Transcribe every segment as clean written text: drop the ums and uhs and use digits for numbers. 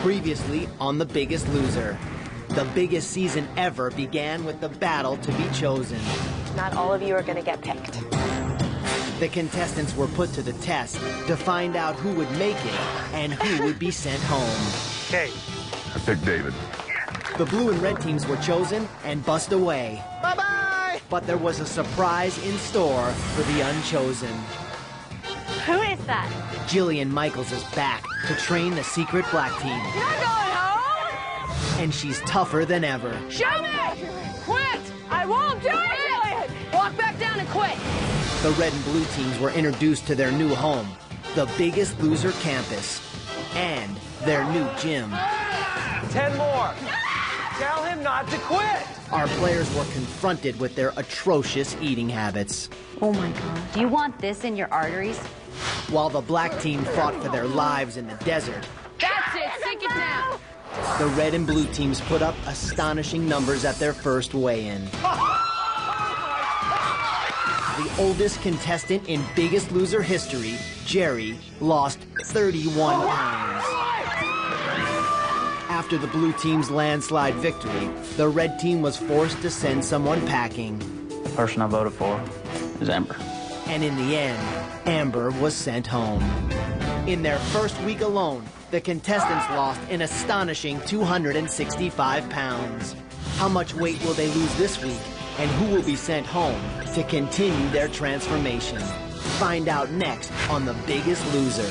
Previously on The Biggest Loser. The biggest season ever began with the battle to be chosen. Not all of you are going to get picked. The contestants were put to the test to find out who would make it and who would be sent home. Okay. I picked David. The blue and red teams were chosen and bussed away. Bye-bye! But there was a surprise in store for the unchosen. Who is that? Jillian Michaels is back to train the secret black team. You're not going home? And she's tougher than ever. Show me! Quit! I won't do it, Jillian! Walk back down and quit. The red and blue teams were introduced to their new home, the Biggest Loser campus, and their new gym. 10 more. Tell him not to quit. Our players were confronted with their atrocious eating habits. Oh my God. Do you want this in your arteries? While the black team fought for their lives in the desert, That's it. Sink it down. the red and blue teams put up astonishing numbers at their first weigh-in. The oldest contestant in Biggest Loser history, Jerry, lost 31 pounds. After the blue team's landslide victory, the red team was forced to send someone packing. The person I voted for is Amber. And in the end, Amber was sent home. In their first week alone, the contestants lost an astonishing 265 pounds. How much weight will they lose this week? And who will be sent home to continue their transformation? Find out next on The Biggest Loser.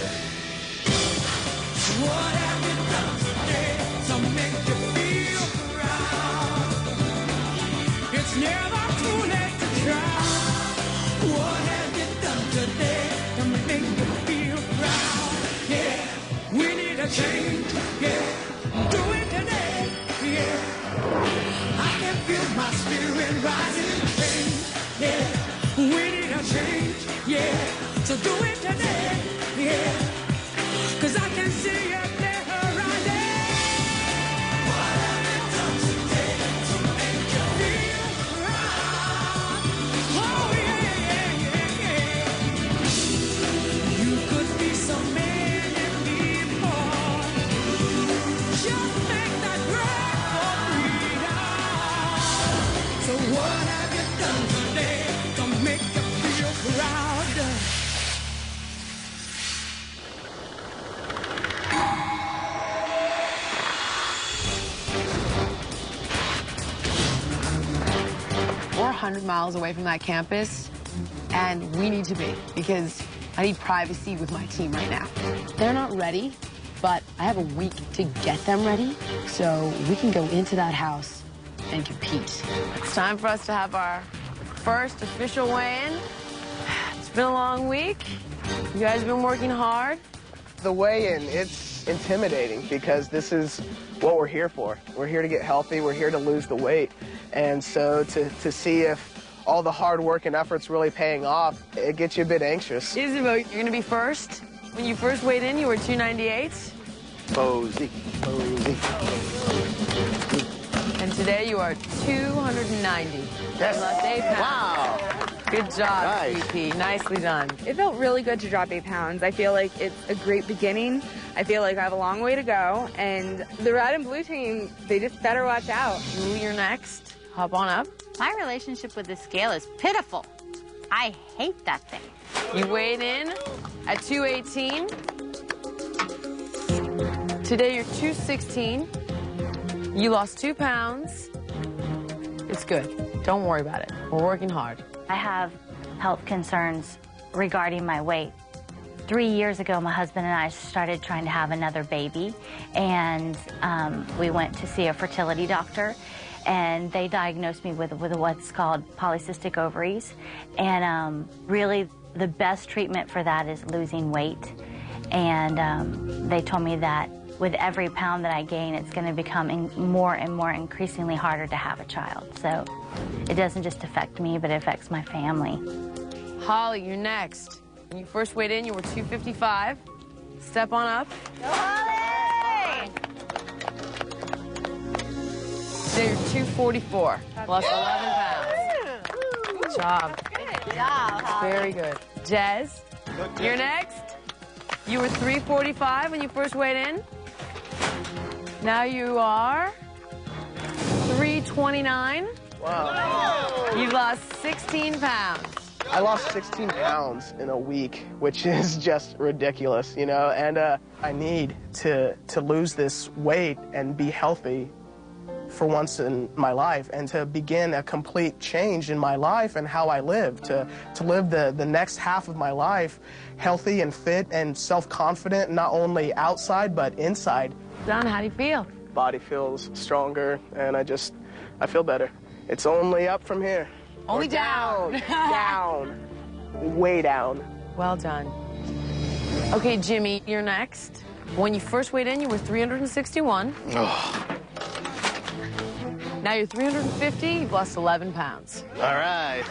What have you done today to make you feel proud? It's never too late to try. What have you done today to make you feel proud? Yeah, we need a change. Yeah, do it today. Yeah, I can feel my spirit rising. Change. Yeah, we need a change. Yeah, so do it today. Yeah. 'Cause I can see it there rising. What have you done today to make you feel proud? Oh, yeah, yeah, yeah, yeah. You could be so many people. Just make that break for freedom. So what have you done today to make you feel proud? 400 miles away from that campus, and we need to be, because I need privacy with my team right now. They're not ready, but I have a week to get them ready, so we can go into that house and compete. It's time for us to have our first official weigh-in. It's been a long week. You guys have been working hard. The weigh-in, it's intimidating because this is what we're here for. We're here to get healthy. We're here to lose the weight. And so to see if all the hard work and effort's really paying off, it gets you a bit anxious. Isabel, you're going to be first. When you first weighed in, you were 298. Posey, posey. And today you are 290. Yes. You lost 8 pounds. Wow. Good job, Nice. VP. Nicely done. It felt really good to drop 8 pounds. I feel like it's a great beginning. I feel like I have a long way to go. And the red and blue team, they just better watch out. Ooh, you're next. Hop on up. My relationship with the scale is pitiful. I hate that thing. You weighed in at 218. Today you're 216. You lost 2 pounds. It's good. Don't worry about it. We're working hard. I have health concerns regarding my weight. 3 years ago, my husband and I started trying to have another baby, and we went to see a fertility doctor, and they diagnosed me with what's called polycystic ovaries. And really, the best treatment for that is losing weight. And they told me that with every pound that I gain, it's going to become more and more increasingly harder to have a child. So it doesn't just affect me, but it affects my family. Holly, you're next. When you first weighed in, you were 255. Step on up. Go, Holly! Today you're 244. Lost 11 pounds. Good job. Good job, Holly. Very good. Jez, you're next. You were 345 when you first weighed in. Now you are 329. Wow. You've lost 16 pounds. I lost 16 pounds in a week, which is just ridiculous, you know, and I need to lose this weight and be healthy for once in my life and to begin a complete change in my life and how I live, to live the next half of my life healthy and fit and self-confident, not only outside but inside. Don, how do you feel? Body feels stronger and I feel better. It's only up from here. Only Or down. Down. Way down. Well done. Okay, Jimmy, you're next. When you first weighed in, you were 361. Oh. Now you're 350, you've lost 11 pounds. All right.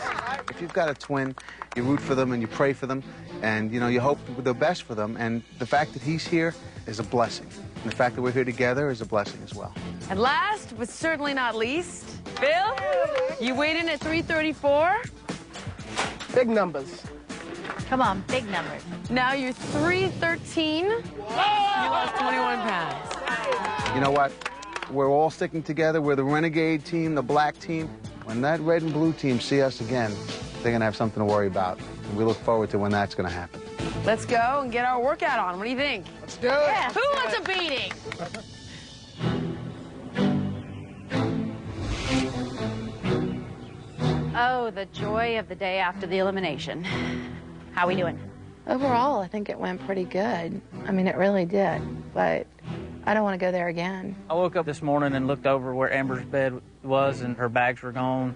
If you've got a twin, you root for them and you pray for them, and, you know, you hope the best for them, and the fact that he's here is a blessing. And the fact that we're here together is a blessing as well. And last, but certainly not least, Bill, you weighed in at 334. Big numbers. Come on, big numbers. Now you're 313. You lost 21 pounds. You know what? We're all sticking together. We're the renegade team, the black team. When that red and blue team see us again, they're going to have something to worry about. And we look forward to when that's going to happen. Let's go and get our workout on. What do you think? Let's do it. Yeah. Who wants a beating? Oh, the joy of the day after the elimination. How we doing? Overall, I think it went pretty good. I mean, it really did, but I don't want to go there again. I woke up this morning and looked over where Amber's bed was and her bags were gone.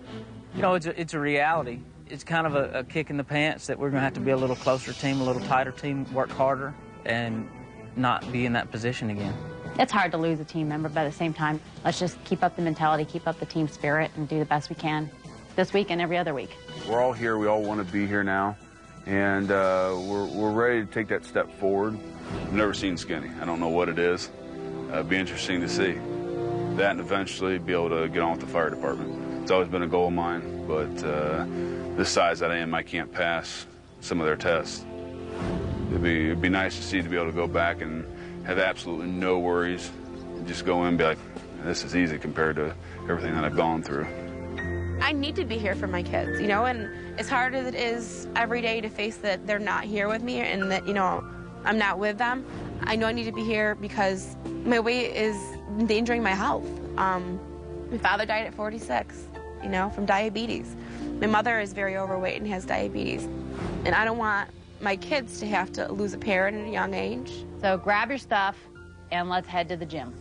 You know, it's a reality. It's kind of a kick in the pants that we're going to have to be a little closer team, a little tighter team, work harder, and not be in that position again. It's hard to lose a team member, but at the same time, let's just keep up the mentality, keep up the team spirit, and do the best we can this week and every other week. We're all here. We all want to be here now, and we're ready to take that step forward. I've never seen skinny. I don't know what it is. It'd be interesting to see that and eventually be able to get on with the fire department. It's always been a goal of mine, but this size that I am, I can't pass some of their tests. It'd be nice to see to be able to go back and have absolutely no worries and just go in and be like, this is easy compared to everything that I've gone through. I need to be here for my kids, you know, and as hard as it is every day to face that they're not here with me and that, you know, I'm not with them, I know I need to be here because my weight is endangering my health. My father died at 46, you know, from diabetes. My mother is very overweight and has diabetes. And I don't want my kids to have to lose a parent at a young age. So grab your stuff and let's head to the gym.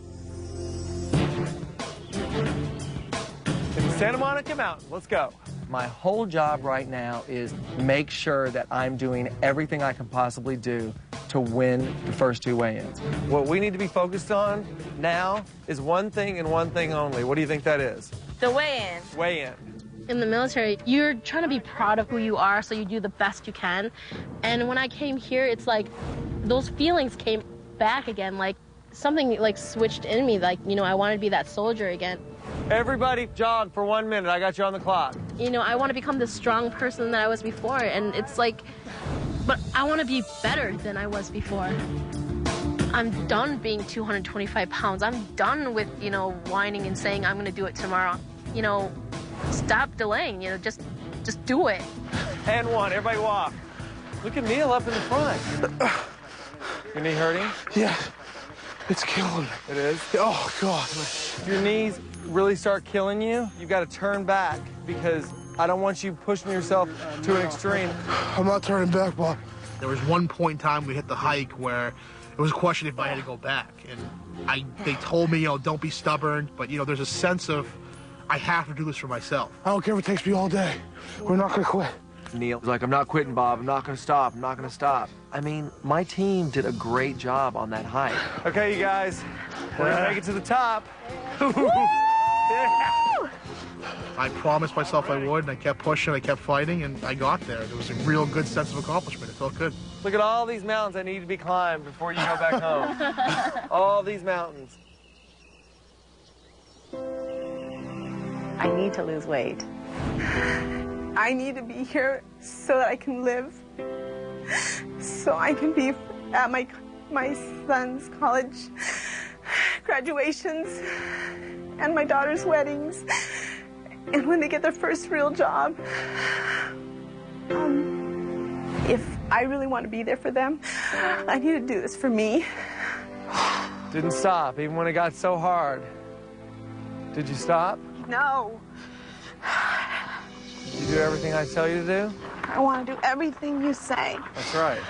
Santa Monica Mountain, let's go. My whole job right now is make sure that I'm doing everything I can possibly do to win the first two weigh-ins. What we need to be focused on now is one thing and one thing only. What do you think that is? The weigh-in. Weigh-in. In the military, you're trying to be proud of who you are, so you do the best you can. And when I came here, it's like those feelings came back again, like something like switched in me, like, you know, I wanted to be that soldier again. Everybody jog for 1 minute. I got you on the clock. You know, I want to become the strong person that I was before, and it's like, but I want to be better than I was before. I'm done being 225 pounds. I'm done with, you know, whining and saying I'm going to do it tomorrow. You know, stop delaying, you know, just do it. And one, everybody walk. Look at Neil up in the front. Your knee hurting? Yeah, it's killing me. It is? Oh, God. If your knees really start killing you, you've got to turn back because I don't want you pushing yourself to an extreme. I'm not turning back, Bob. There was one point in time we hit the hike where it was a question if I had to go back. And they told me, you know, don't be stubborn, but, you know, there's a sense of I have to do this for myself. I don't care if it takes me all day. We're not going to quit. Neil's like, I'm not quitting, Bob. I'm not going to stop. I'm not going to stop. I mean, my team did a great job on that hike. Okay, you guys, we're going to make it to the top. I promised myself I would, and I kept pushing, I kept fighting, and I got there. There was a real good sense of accomplishment. It felt good. Look at all these mountains that need to be climbed before you go back home. All these mountains. I need to lose weight. I need to be here so that I can live, so I can be at my son's college graduations and my daughter's weddings. And when they get their first real job, if I really want to be there for them, I need to do this for me. Didn't stop, even when it got so hard. Did you stop? No. You do everything I tell you to do? I want to do everything you say. That's right.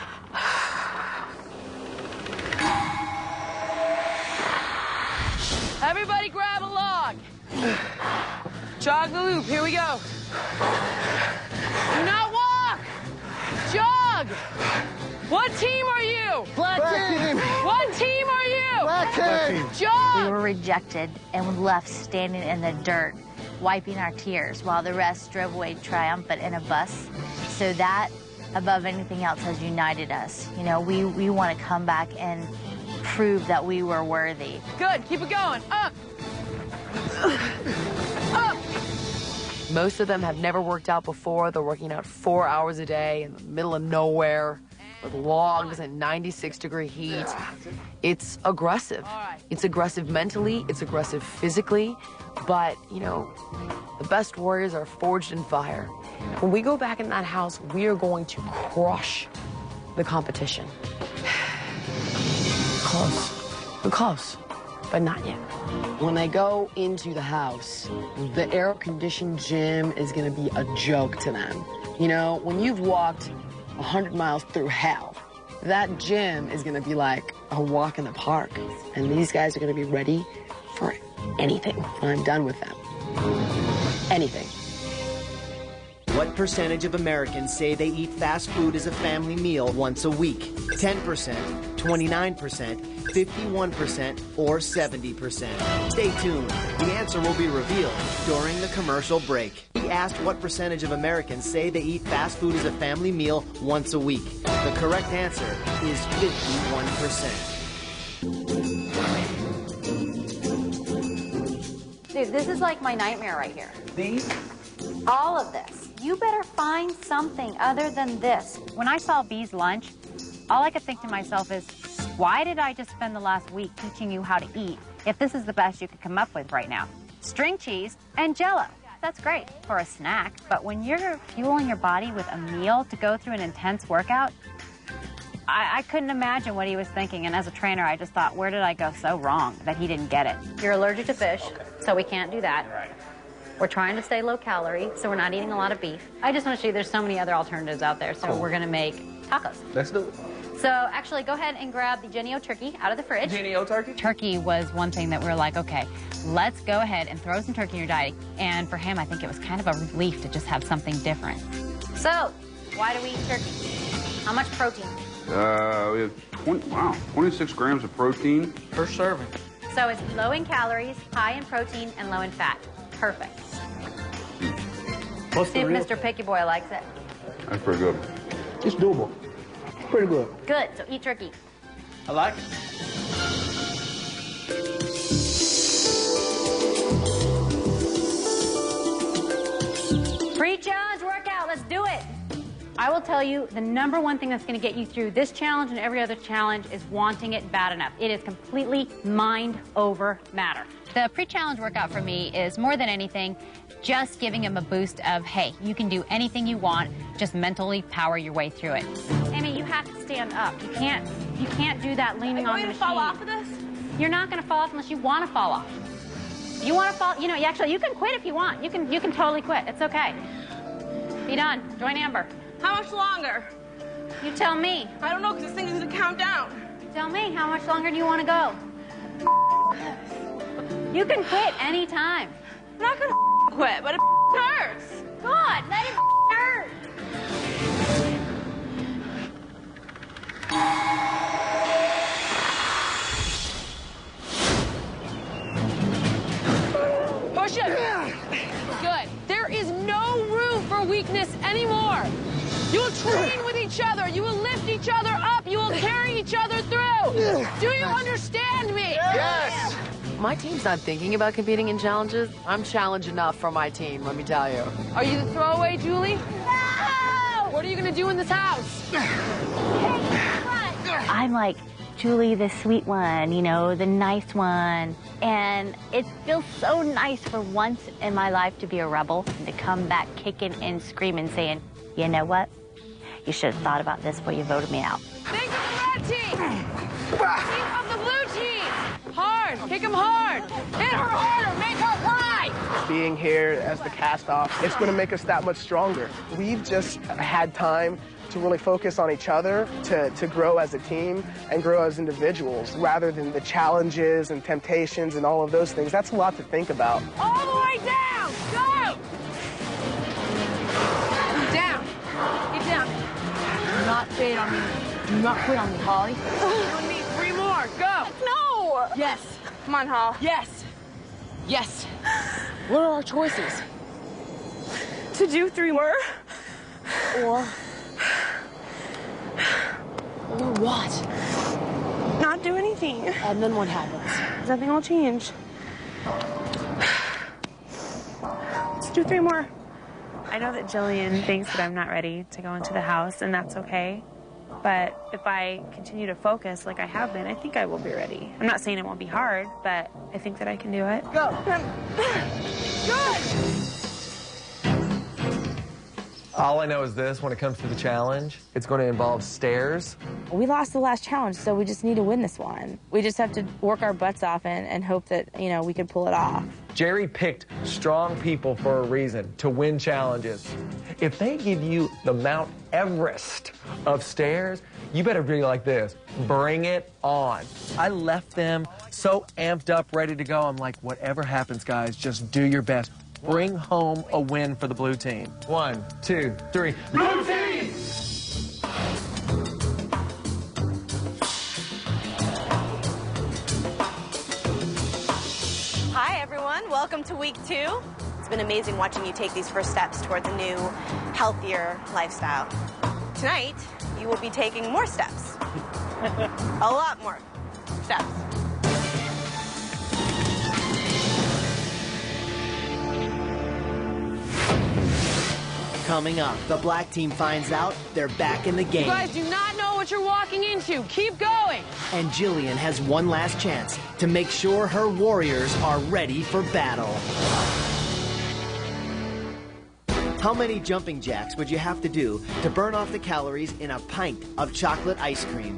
Everybody grab a log. Jog the loop, here we go. Do not walk. Jog. What team are you? Black team. What team are you? Black team. Jog. We were rejected and left standing in the dirt, wiping our tears, while the rest drove away triumphant in a bus. So that, above anything else, has united us. You know, we want to come back and prove that we were worthy. Good, keep it going. Up. Up. Most of them have never worked out before. They're working out 4 hours a day in the middle of nowhere with logs and 96-degree heat. It's aggressive. It's aggressive mentally, it's aggressive physically, but, you know, the best warriors are forged in fire. When we go back in that house, we are going to crush the competition. Close. We're close, but not yet. When they go into the house, the air-conditioned gym is gonna be a joke to them. You know, when you've walked 100 miles through hell, that gym is gonna be like a walk in the park. And these guys are gonna be ready for anything when I'm done with them. Anything. What percentage of Americans say they eat fast food as a family meal once a week? 10%, 29%, 51%, or 70%? Stay tuned. The answer will be revealed during the commercial break. We asked what percentage of Americans say they eat fast food as a family meal once a week. The correct answer is 51%. Dude, this is like my nightmare right here. These? All of this. You better find something other than this. When I saw Bee's lunch, all I could think to myself is, why did I just spend the last week teaching you how to eat if this is the best you could come up with right now? String cheese and Jell-O. That's great for a snack, but when you're fueling your body with a meal to go through an intense workout, I couldn't imagine what he was thinking. And as a trainer, I just thought, where did I go so wrong that he didn't get it? You're allergic to fish, so we can't do that. Right. We're trying to stay low calorie, so we're not eating a lot of beef. I just want to show you there's so many other alternatives out there, so we're going to make tacos. Let's do it. So actually, go ahead and grab the Genio turkey out of the fridge. Genio turkey? Turkey was one thing that we were like, okay, let's go ahead and throw some turkey in your diet. And for him, I think it was kind of a relief to just have something different. So, why do we eat turkey? How much protein? We have 26 grams of protein per serving. So it's low in calories, high in protein, and low in fat. Perfect. See if Mr. Picky Boy likes it. That's pretty good. It's doable. Pretty good. Good, so eat turkey. I like it. Pre-challenge workout, let's do it. I will tell you, the number one thing that's going to get you through this challenge and every other challenge is wanting it bad enough. It is completely mind over matter. The pre-challenge workout for me is more than anything just giving him a boost of, hey, you can do anything you want, just mentally power your way through it. Amy, you have to stand up. You can't do that leaning on the machine. Are you going to fall off of this? You're not going to fall off unless you want to fall off. If you want to fall, you know, actually, you can quit if you want. You can totally quit. It's okay. Be done. Join Amber. How much longer? You tell me. I don't know, because this thing is going to count down. Tell me, how much longer do you want to go? You can quit anytime. I'm not going to quit, but it hurts. God, let it hurt. Push it. Good. There is no room for weakness anymore. You will train with each other. You will lift each other up. You will carry each other through. Do you understand me? Yes. My team's not thinking about competing in challenges. I'm challenged enough for my team, let me tell you. Are you the throwaway, Julie? No! What are you going to do in this house? I'm like Julie, the sweet one, you know, the nice one. And it feels so nice for once in my life to be a rebel and to come back kicking and screaming, saying, you know what? You should have thought about this before you voted me out. Think of the red team! Think of the blue team! Hard! Kick them hard! Hit her harder! Make her cry! Being here as the cast-off, it's going to make us that much stronger. We've just had time to really focus on each other, to grow as a team and grow as individuals, rather than the challenges and temptations and all of those things. That's a lot to think about. All the way down! Go! Down! Get down! Do not fade on me. Do not quit on me, Holly. You and me, 3 more. Go! No! Yes. Come on, Hall. Yes. Yes. What are our choices? To do 3 more. Or what? Not do anything. And then what happens? Nothing will change. Let's do 3 more. I know that Jillian thinks that I'm not ready to go into the house, and that's okay. But if I continue to focus like I have been, I think I will be ready. I'm not saying it won't be hard, but I think that I can do it. Go. Good. All I know is this, when it comes to the challenge, it's going to involve stairs. We lost the last challenge, so we just need to win this one. We just have to work our butts off and hope that, you know, we can pull it off. Jerry picked strong people for a reason, to win challenges. If they give you the Mount Everest of stairs, you better be like this. Bring it on. I left them so amped up, ready to go. I'm like, whatever happens, guys, just do your best. Bring home a win for the blue team. 1, 2, 3. Blue team! Hi, everyone. Welcome to week 2. It's been amazing watching you take these first steps towards a new, healthier lifestyle. Tonight, you will be taking more steps. A lot more steps. Coming up, the black team finds out they're back in the game. You guys do not know what you're walking into. Keep going. And Jillian has one last chance to make sure her warriors are ready for battle. How many jumping jacks would you have to do to burn off the calories in a pint of chocolate ice cream?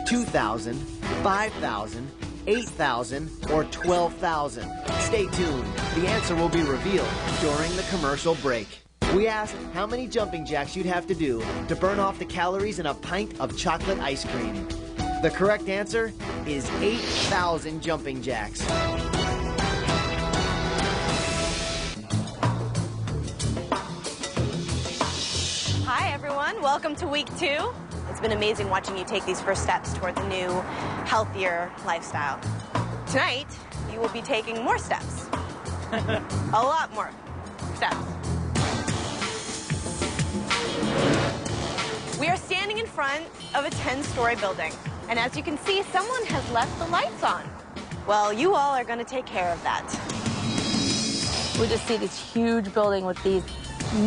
2,000, 5,000, 8,000, or 12,000? Stay tuned. The answer will be revealed during the commercial break. We asked how many jumping jacks you'd have to do to burn off the calories in a pint of chocolate ice cream. The correct answer is 8,000 jumping jacks. Hi, everyone. Welcome to week 2. It's been amazing watching you take these first steps towards a new, healthier lifestyle. Tonight, you will be taking more steps. A lot more steps. We are standing in front of a 10-story building. And as you can see, someone has left the lights on. Well, you all are going to take care of that. We just see this huge building with these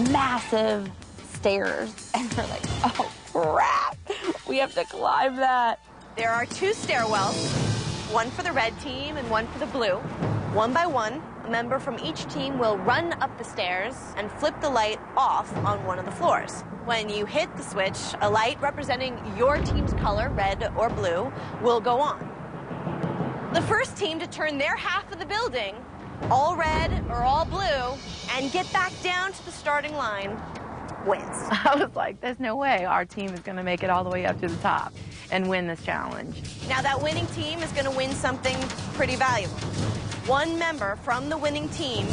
massive stairs, and we're like, oh, crap. We have to climb that. There are 2 stairwells, one for the red team and one for the blue. One by one, a member from each team will run up the stairs and flip the light off on one of the floors. When you hit the switch, a light representing your team's color, red or blue, will go on. The first team to turn their half of the building, all red or all blue, and get back down to the starting line, wins. I was like, there's no way our team is going to make it all the way up to the top and win this challenge. Now, that winning team is going to win something pretty valuable. One member from the winning team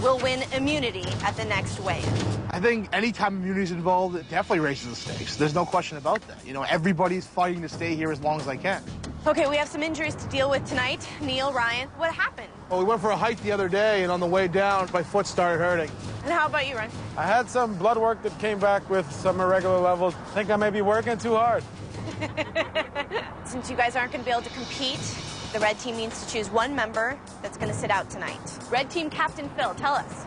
will win immunity at the next weigh-in. I think anytime immunity is involved, it definitely raises the stakes. There's no question about that. You know, everybody's fighting to stay here as long as they can. Okay, we have some injuries to deal with tonight. Neil, Ryan, what happened? Well, we went for a hike the other day, and on the way down, my foot started hurting. And how about you, Ryan? I had some blood work that came back with some irregular levels. I think I may be working too hard. Since you guys aren't going to be able to compete, the red team needs to choose one member that's going to sit out tonight. Red team captain Phil, tell us.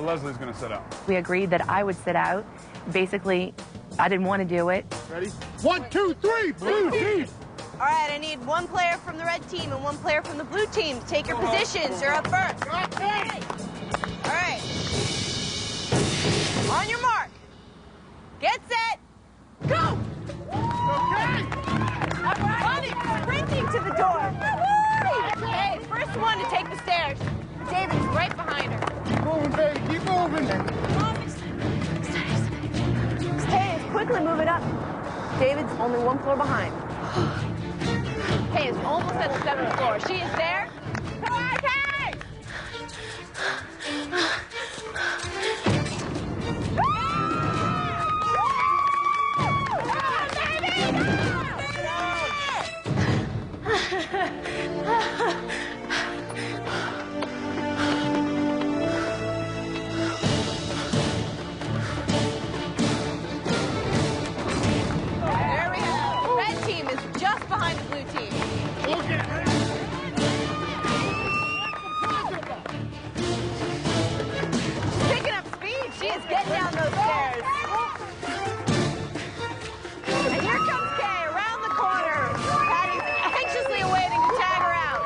Leslie's going to sit out. We agreed that I would sit out. Basically, I didn't want to do it. Ready? 1, 2, 3, blue team! All right, I need one player from the red team and one player from the blue team to take your positions. You're up first. Okay. All right. On your mark. Get set. Go! Okay. Running, sprinting to the door. Okay, first one to take the stairs. David's right behind her. Keep moving, baby. Keep moving. Stay, quickly move it up. David's only one floor behind. Kay is almost at the 7th floor. She is there. Come on, Kay! There we go. The red team is just behind the blue team. She's picking up speed. She is getting down those stairs. And here comes Kay around the corner. Patty's anxiously awaiting to tag her out.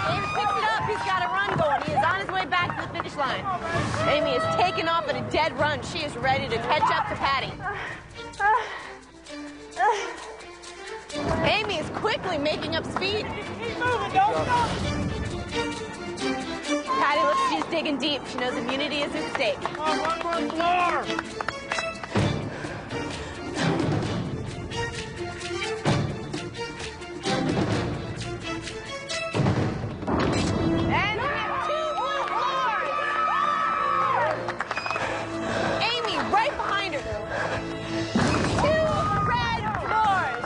David picks it up. He's got a run going. He is on his way back to the finish line. Amy is taking off at a dead run. She is ready to catch up to Patty. Amy is quickly making up speed. Keep moving, don't stop. Patty looks like she's digging deep. She knows immunity is at stake. One more floor. And we have 2 blue floors. Amy right behind her. 2 red floors.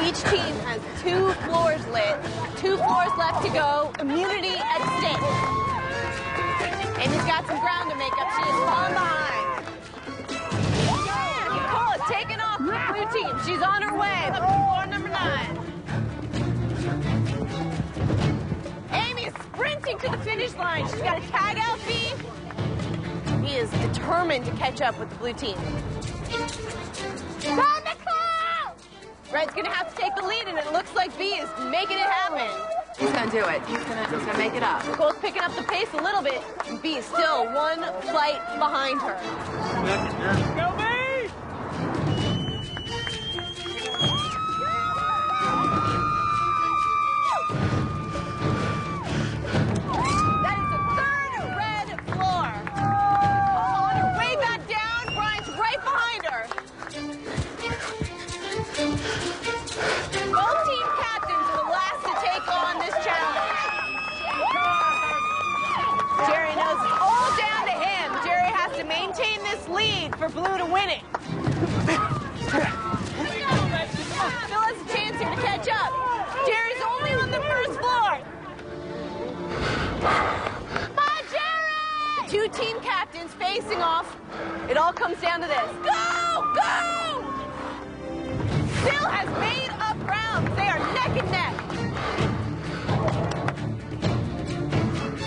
Each team has 2 floors lit. 2 floors left to go. Immunity at stake. Amy's got some ground to make up. She is falling behind. Nicole is taking off the blue team. She's on her way. Up to floor number 9. Amy is sprinting to the finish line. She's got a tag out B. He is determined to catch up with the blue team. Go, Nicole! Red's gonna have to take the lead, and it looks like B is making it happen. He's gonna do it. He's gonna make it up. Nicole's picking up the pace a little bit. B is still 1 flight behind her. Go, B! That is the 3rd red floor. On her way back down, Brian's right behind her. Both team captains are the last to take on this challenge. Jerry knows it's all down to him. Jerry has to maintain this lead for blue to win it. Still has a chance here to catch up. Jerry's only on the 1st floor. Come on, Jerry! 2 team captains facing off. It all comes down to this. Go! Go! Phil has made up ground. They are neck and neck.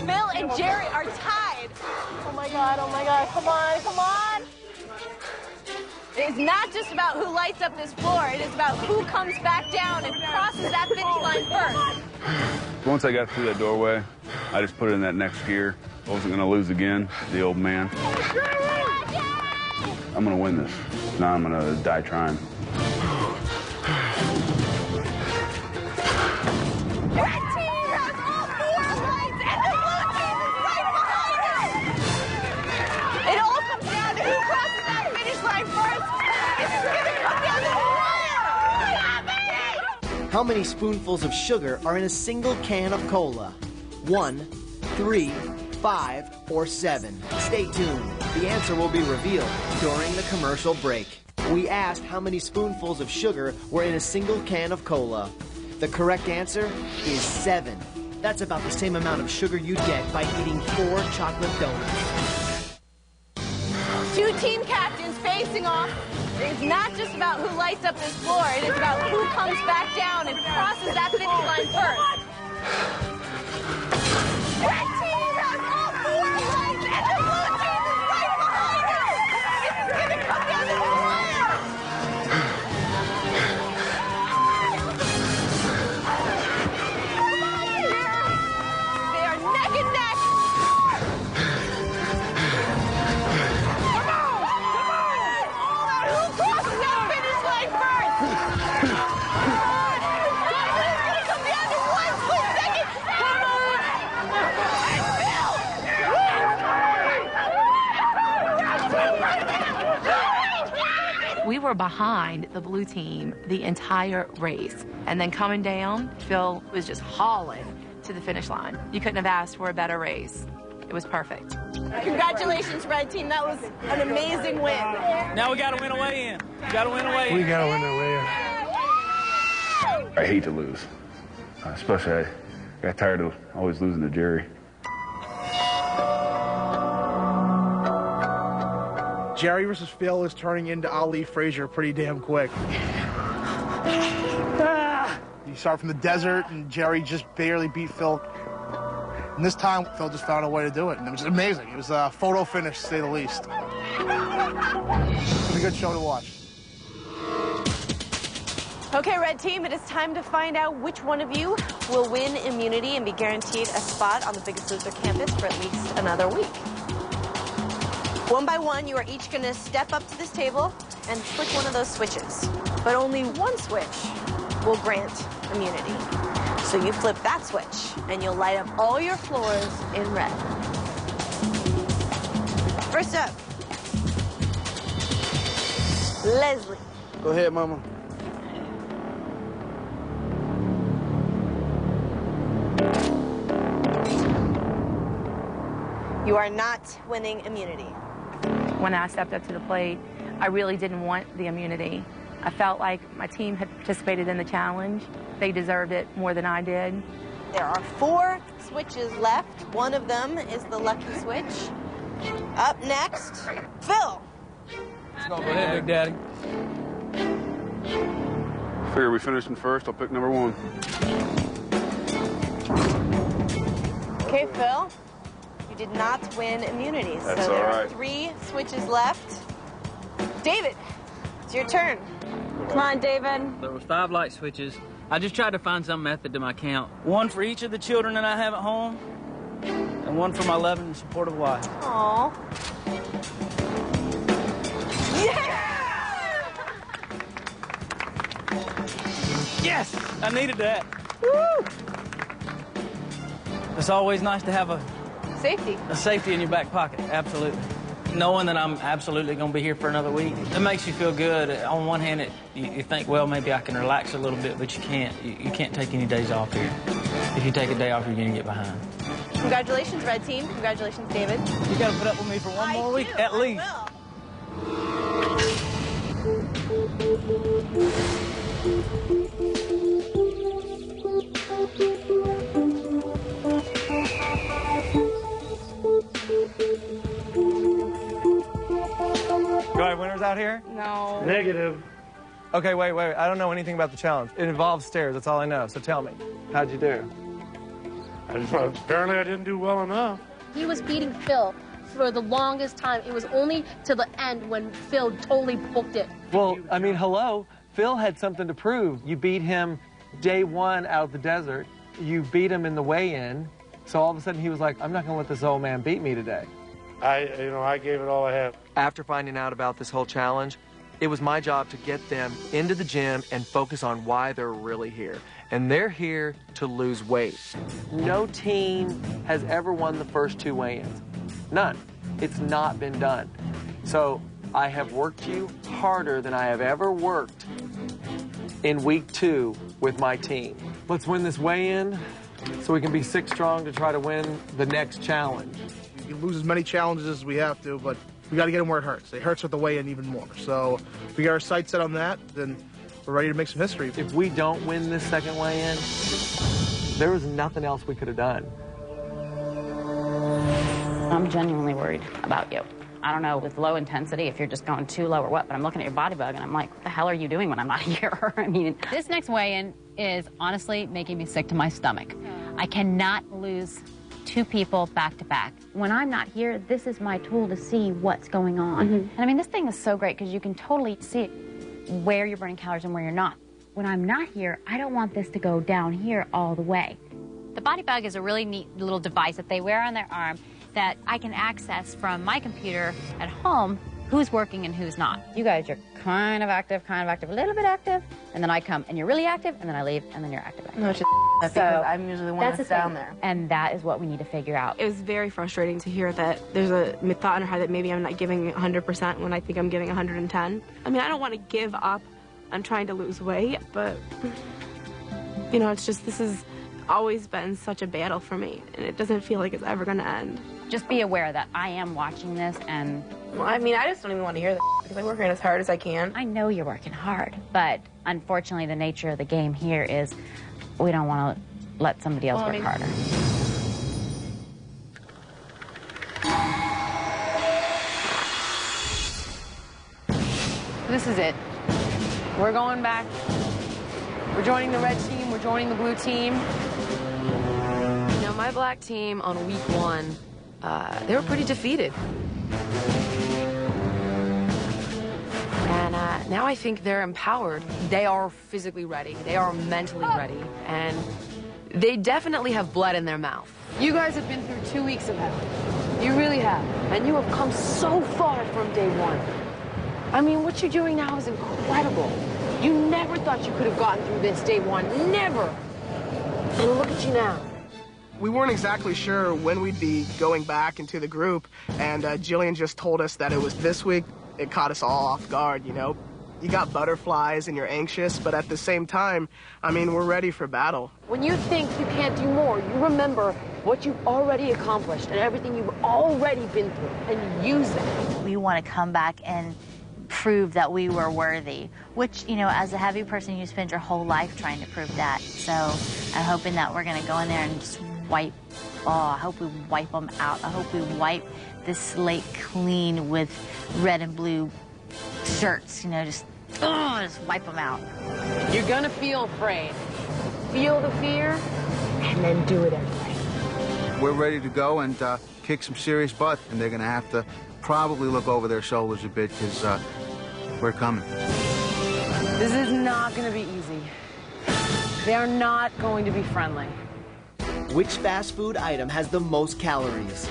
Phil and Jerry are tied. Oh my God, come on, come on. It is not just about who lights up this floor. It is about who comes back down and crosses that finish line first. Once I got through that doorway, I just put it in that next gear. I wasn't going to lose again, the old man. I'm going to win this. Now I'm going to die trying. Red team has all 4 lights, and the blue team is right behind us. It all comes down to who crosses that finish line first. This is going to come down to the wire. How many spoonfuls of sugar are in a single can of cola? 1, 3, 5, or 7? Stay tuned. The answer will be revealed during the commercial break. We asked how many spoonfuls of sugar were in a single can of cola. The correct answer is 7. That's about the same amount of sugar you'd get by eating 4 chocolate donuts. 2 team captains facing off. It is not just about who lights up this floor. It is about who comes back down and crosses that finish line first. Red team has all 4 lights, and the blue team is right behind us. We were behind the blue team the entire race. And then coming down, Phil was just hauling to the finish line. You couldn't have asked for a better race. It was perfect. Congratulations, Red Team. That was an amazing win. Now we got to win a weigh-in. We got to win a weigh-in. We got to win a weigh-in. I hate to lose. Especially, I got tired of always losing to Jerry. Jerry versus Phil is turning into Ali Frazier pretty damn quick. You start from the desert, and Jerry just barely beat Phil. And this time, Phil just found a way to do it, and it was amazing. It was a photo finish, to say the least. It was a good show to watch. Okay, Red Team, it is time to find out which one of you will win immunity and be guaranteed a spot on the Biggest Loser campus for at least another week. One by one, you are each going to step up to this table and flick one of those switches. But only one switch will grant immunity. So you flip that switch, and you'll light up all your floors in red. First up, Leslie. Go ahead, Mama. You are not winning immunity. When I stepped up to the plate, I really didn't want the immunity. I felt like my team had participated in the challenge. They deserved it more than I did. There are 4 switches left. One of them is the lucky switch. Up next, Phil. Let's go ahead, Big Daddy. Figure we finished in first. I'll pick number 1. Okay, Phil. You did not win immunity. That's so there all are right. 3 switches left. David, it's your turn. Come on, David. There was 5 light switches. I just tried to find some method to my count. One for each of the children that I have at home, and one for my loving and supportive wife. Aww. Yes! I needed that. Woo! It's always nice to have a safety in your back pocket, absolutely. Knowing that I'm absolutely going to be here for another week, it makes you feel good. On one hand, you think, well, maybe I can relax a little bit, but you can't. You can't take any days off here. If you take a day off, you're going to get behind. Congratulations, Red Team. Congratulations, David. You got to put up with me for one more week, at least. Do I have winners out here? No. Negative. Okay, wait. I don't know anything about the challenge. It involves stairs, that's all I know. So tell me, how'd you do? Apparently I didn't do well enough. He was beating Phil for the longest time. It was only to the end when Phil totally booked it. Well, I mean, hello. Phil had something to prove. You beat him day 1 out of the desert. You beat him in the weigh-in. So all of a sudden he was like, I'm not going to let this old man beat me today. I gave it all I had. After finding out about this whole challenge, it was my job to get them into the gym and focus on why they're really here. And they're here to lose weight. No team has ever won the first 2 weigh-ins. None. It's not been done. So I have worked you harder than I have ever worked in week 2 with my team. Let's win this weigh-in so we can be 6 strong to try to win the next challenge. We can lose as many challenges as we have to, but we got to get them where it hurts. It hurts with the weigh-in even more. So if we got our sights set on that, then we're ready to make some history. If we don't win this second weigh-in, there was nothing else we could have done. I'm genuinely worried about you. I don't know with low intensity if you're just going too low or what, but I'm looking at your body bug and I'm like, what the hell are you doing when I'm not here? I mean, this next weigh-in is honestly making me sick to my stomach. I cannot lose 2 people back to back. When I'm not here, this is my tool to see what's going on. And I mean, this thing is so great because you can totally see where you're burning calories and where you're not. When I'm not here, I don't want this to go down here all the way. The Body Bug is a really neat little device that they wear on their arm that I can access from my computer at home who's working and who's not. You guys are kind of active, a little bit active, and then I come and you're really active, and then I leave, and then you're active again. No, it's just because I'm usually the one that's down there. And that is what we need to figure out. It was very frustrating to hear that there's a thought in her head that maybe I'm not giving 100% when I think I'm giving 110. I mean, I don't want to give up on trying to lose weight, but, you know, it's just, this has always been such a battle for me, and it doesn't feel like it's ever going to end. Just be aware that I am watching this, and... Well, I mean, I just don't even want to hear that because I'm working as hard as I can. I know you're working hard, but unfortunately the nature of the game here is we don't want to let somebody else work harder. This is it. We're going back. We're joining the red team. We're joining the blue team. You know, my black team on week 1, they were pretty defeated. And now I think they're empowered. They are physically ready. They are mentally ready. And they definitely have blood in their mouth. You guys have been through 2 weeks of hell. You really have. And you have come so far from day 1. I mean, what you're doing now is incredible. You never thought you could have gotten through this day 1. Never. And look at you now. We weren't exactly sure when we'd be going back into the group, and Jillian just told us that it was this week. It caught us all off guard, you know. You got butterflies and you're anxious, but at the same time, I mean, we're ready for battle. When you think you can't do more, you remember what you've already accomplished and everything you've already been through, and use it. We want to come back and prove that we were worthy, which, you know, as a heavy person, you spend your whole life trying to prove that. So I'm hoping that we're going to go in there and just I hope we wipe them out. I hope we wipe this slate clean with red and blue shirts, you know, just wipe them out. You're gonna feel afraid. Feel the fear, and then do it anyway. We're ready to go and kick some serious butt, and they're going to have to probably look over their shoulders a bit because we're coming. This is not gonna be easy. They're not going to be friendly. Which fast food item has the most calories?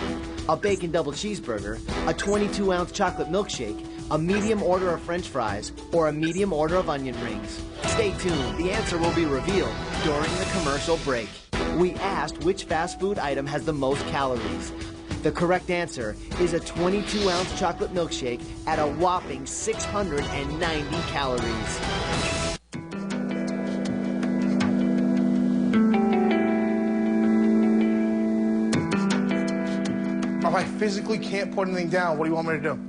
A bacon double cheeseburger, a 22-ounce chocolate milkshake, a medium order of French fries, or a medium order of onion rings? Stay tuned. The answer will be revealed during the commercial break. We asked which fast food item has the most calories. The correct answer is a 22-ounce chocolate milkshake at a whopping 690 calories. If I physically can't put anything down, what do you want me to do?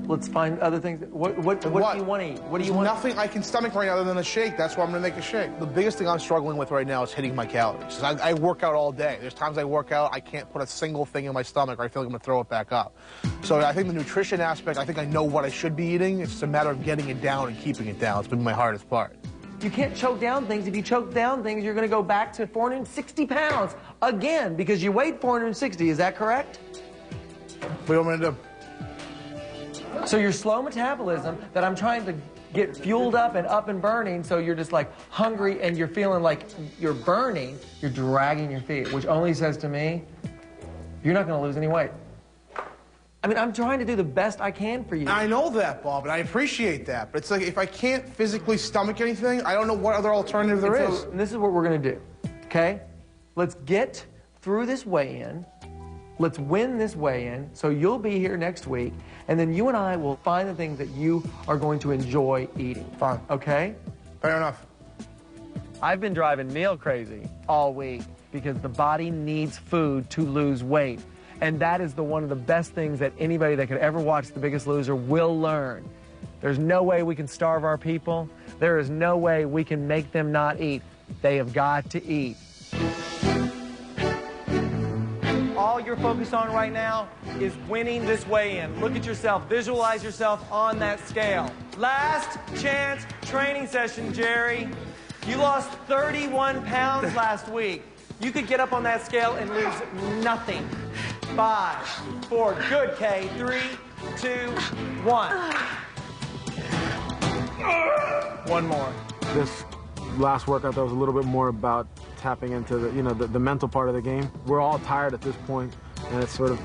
Let's find other things. What do you want to eat? What do you want? Nothing I can stomach right now other than a shake. That's why I'm going to make a shake. The biggest thing I'm struggling with right now is hitting my calories. I work out all day. There's times I work out, I can't put a single thing in my stomach, or I feel like I'm going to throw it back up. So I think the nutrition aspect, I think I know what I should be eating. It's just a matter of getting it down and keeping it down. It's been my hardest part. You can't choke down things. If you choke down things, you're going to go back to 460 pounds again because you weighed 460. Is that correct? What do you want me to do? So your slow metabolism that I'm trying to get fueled up and burning, so you're just like hungry and you're feeling like you're burning, you're dragging your feet, which only says to me, you're not going to lose any weight. I mean, I'm trying to do the best I can for you. I know that, Bob, and I appreciate that. But it's like if I can't physically stomach anything, I don't know what other alternative there is. And this is what we're going to do, okay? Let's get through this weigh-in. Let's win this weigh-in, so you'll be here next week, and then you and I will find the things that you are going to enjoy eating. Fine. Okay? Fair enough. I've been driving meal crazy all week because the body needs food to lose weight. And that is one of the best things that anybody that could ever watch The Biggest Loser will learn. There's no way we can starve our people. There is no way we can make them not eat. They have got to eat. All you're focused on right now is winning this weigh-in. Look at yourself. Visualize yourself on that scale. Last chance training session, Jerry. You lost 31 pounds last week. You could get up on that scale and lose nothing. 5, 4, good, Kay. 3, 2, 1. One more. This last workout, that was a little bit more about tapping into the mental part of the game. We're all tired at this point, and it's sort of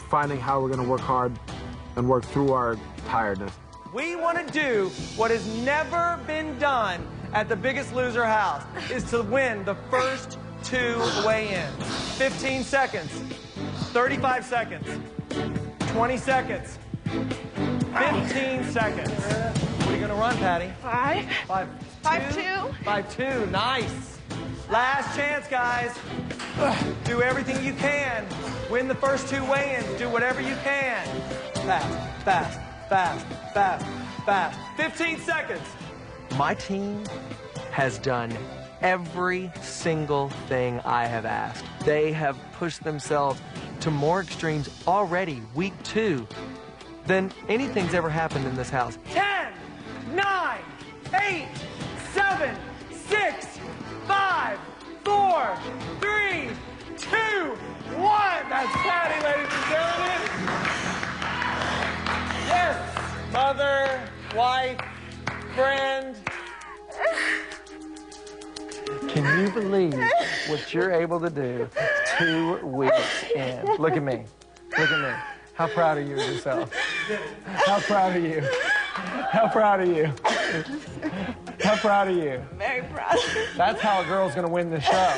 finding how we're going to work hard and work through our tiredness. We want to do what has never been done at the Biggest Loser house, is to win the first 2 weigh-ins. 15 seconds, 35 seconds, 20 seconds, 15 seconds. What are you going to run, Patty? 5'2". 5'2", nice. Last chance, guys. Do everything you can. Win the first 2 weigh-ins. Do whatever you can. Fast, fast, fast, fast, fast. 15 seconds. My team has done every single thing I have asked. They have pushed themselves to more extremes already, week 2, than anything's ever happened in this house. 10, 9, 8, 7, 6, 5, 4, 3, 2, 1. That's Patty, ladies and gentlemen. Yes, mother, wife, friend. Can you believe what you're able to do 2 weeks in? Look at me. Look at me. How proud are you of yourself? How proud are you? How proud are you? How proud are you? Very proud. That's how a girl's gonna win this show.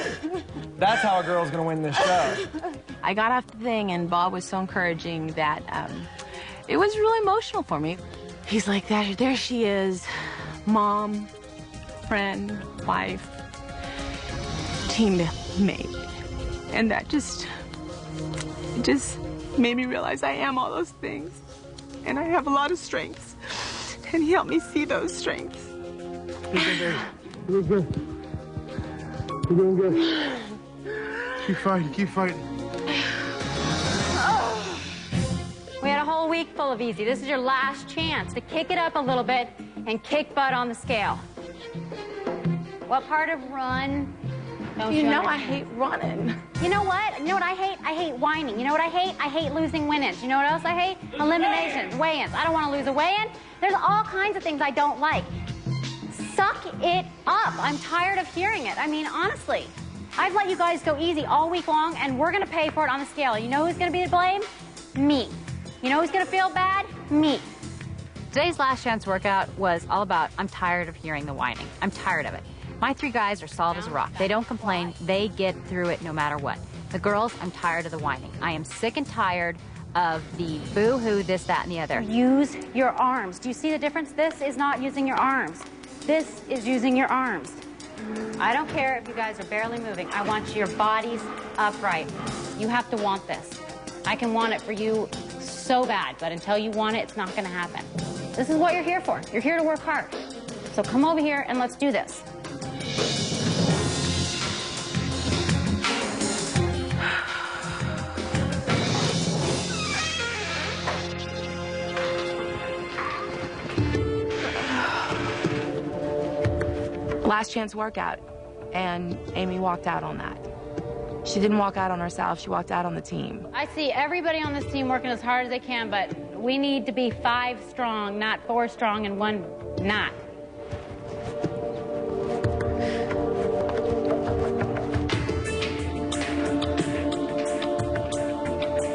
That's how a girl's gonna win this show. I got off the thing, and Bob was so encouraging that it was really emotional for me. He's like, there she is, mom, friend, wife, teammate. And that just made me realize I am all those things. And I have a lot of strengths. And he helped me see those strengths. You're good. You're doing good. Keep fighting, keep fighting. We had a whole week full of easy. This is your last chance to kick it up a little bit and kick butt on the scale. What part of run? You know I hate running. You know what? You know what I hate? I hate whining. You know what I hate? I hate losing weigh-ins. You know what else I hate? Eliminations, weigh-ins. I don't want to lose a weigh-in. There's all kinds of things I don't like. Suck it up. I'm tired of hearing it. I mean, honestly, I've let you guys go easy all week long, and we're going to pay for it on the scale. You know who's going to be to blame? Me. You know who's going to feel bad? Me. Today's last chance workout was all about, I'm tired of hearing the whining. I'm tired of it. My 3 guys are solid as a rock. They don't complain. They get through it no matter what. The girls, I'm tired of the whining. I am sick and tired of the boo-hoo, this, that, and the other. Use your arms. Do you see the difference? This is not using your arms. This is using your arms. I don't care if you guys are barely moving. I want your bodies upright. You have to want this. I can want it for you so bad, but until you want it, it's not going to happen. This is what you're here for. You're here to work hard. So come over here and let's do this. Last chance workout, and Amy walked out on that. She didn't walk out on herself, she walked out on the team. I see everybody on this team working as hard as they can, but we need to be 5 strong, not 4 strong and 1 not.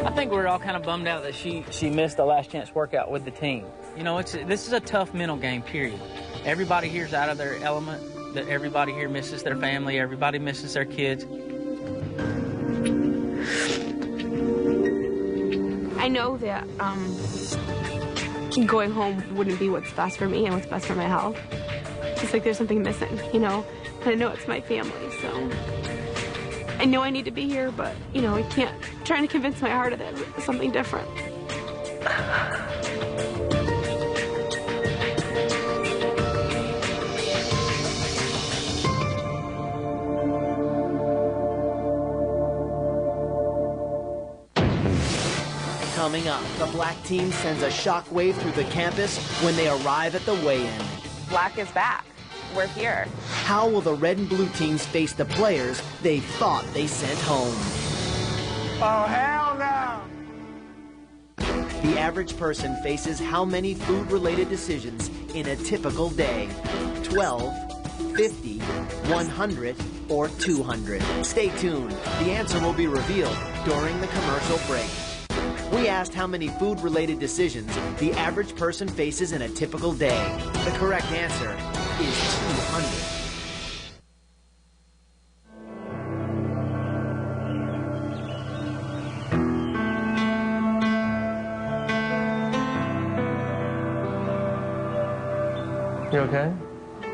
I think we're all kind of bummed out that she missed the last chance workout with the team. You know, this is a tough mental game, period. Everybody here's out of their element. That everybody here misses their family. Everybody misses their kids. I know that going home wouldn't be what's best for me and what's best for my health. It's like there's something missing, you know? And I know it's my family, so I know I need to be here, but, you know, I can't. I'm trying to convince my heart of that it's something different. Coming up, the black team sends a shockwave through the campus when they arrive at the weigh-in. Black is back. We're here. How will the red and blue teams face the players they thought they sent home? Oh, hell no! The average person faces how many food-related decisions in a typical day? 12, 50, 100, or 200? Stay tuned. The answer will be revealed during the commercial break. We asked how many food-related decisions the average person faces in a typical day. The correct answer is 200. You okay?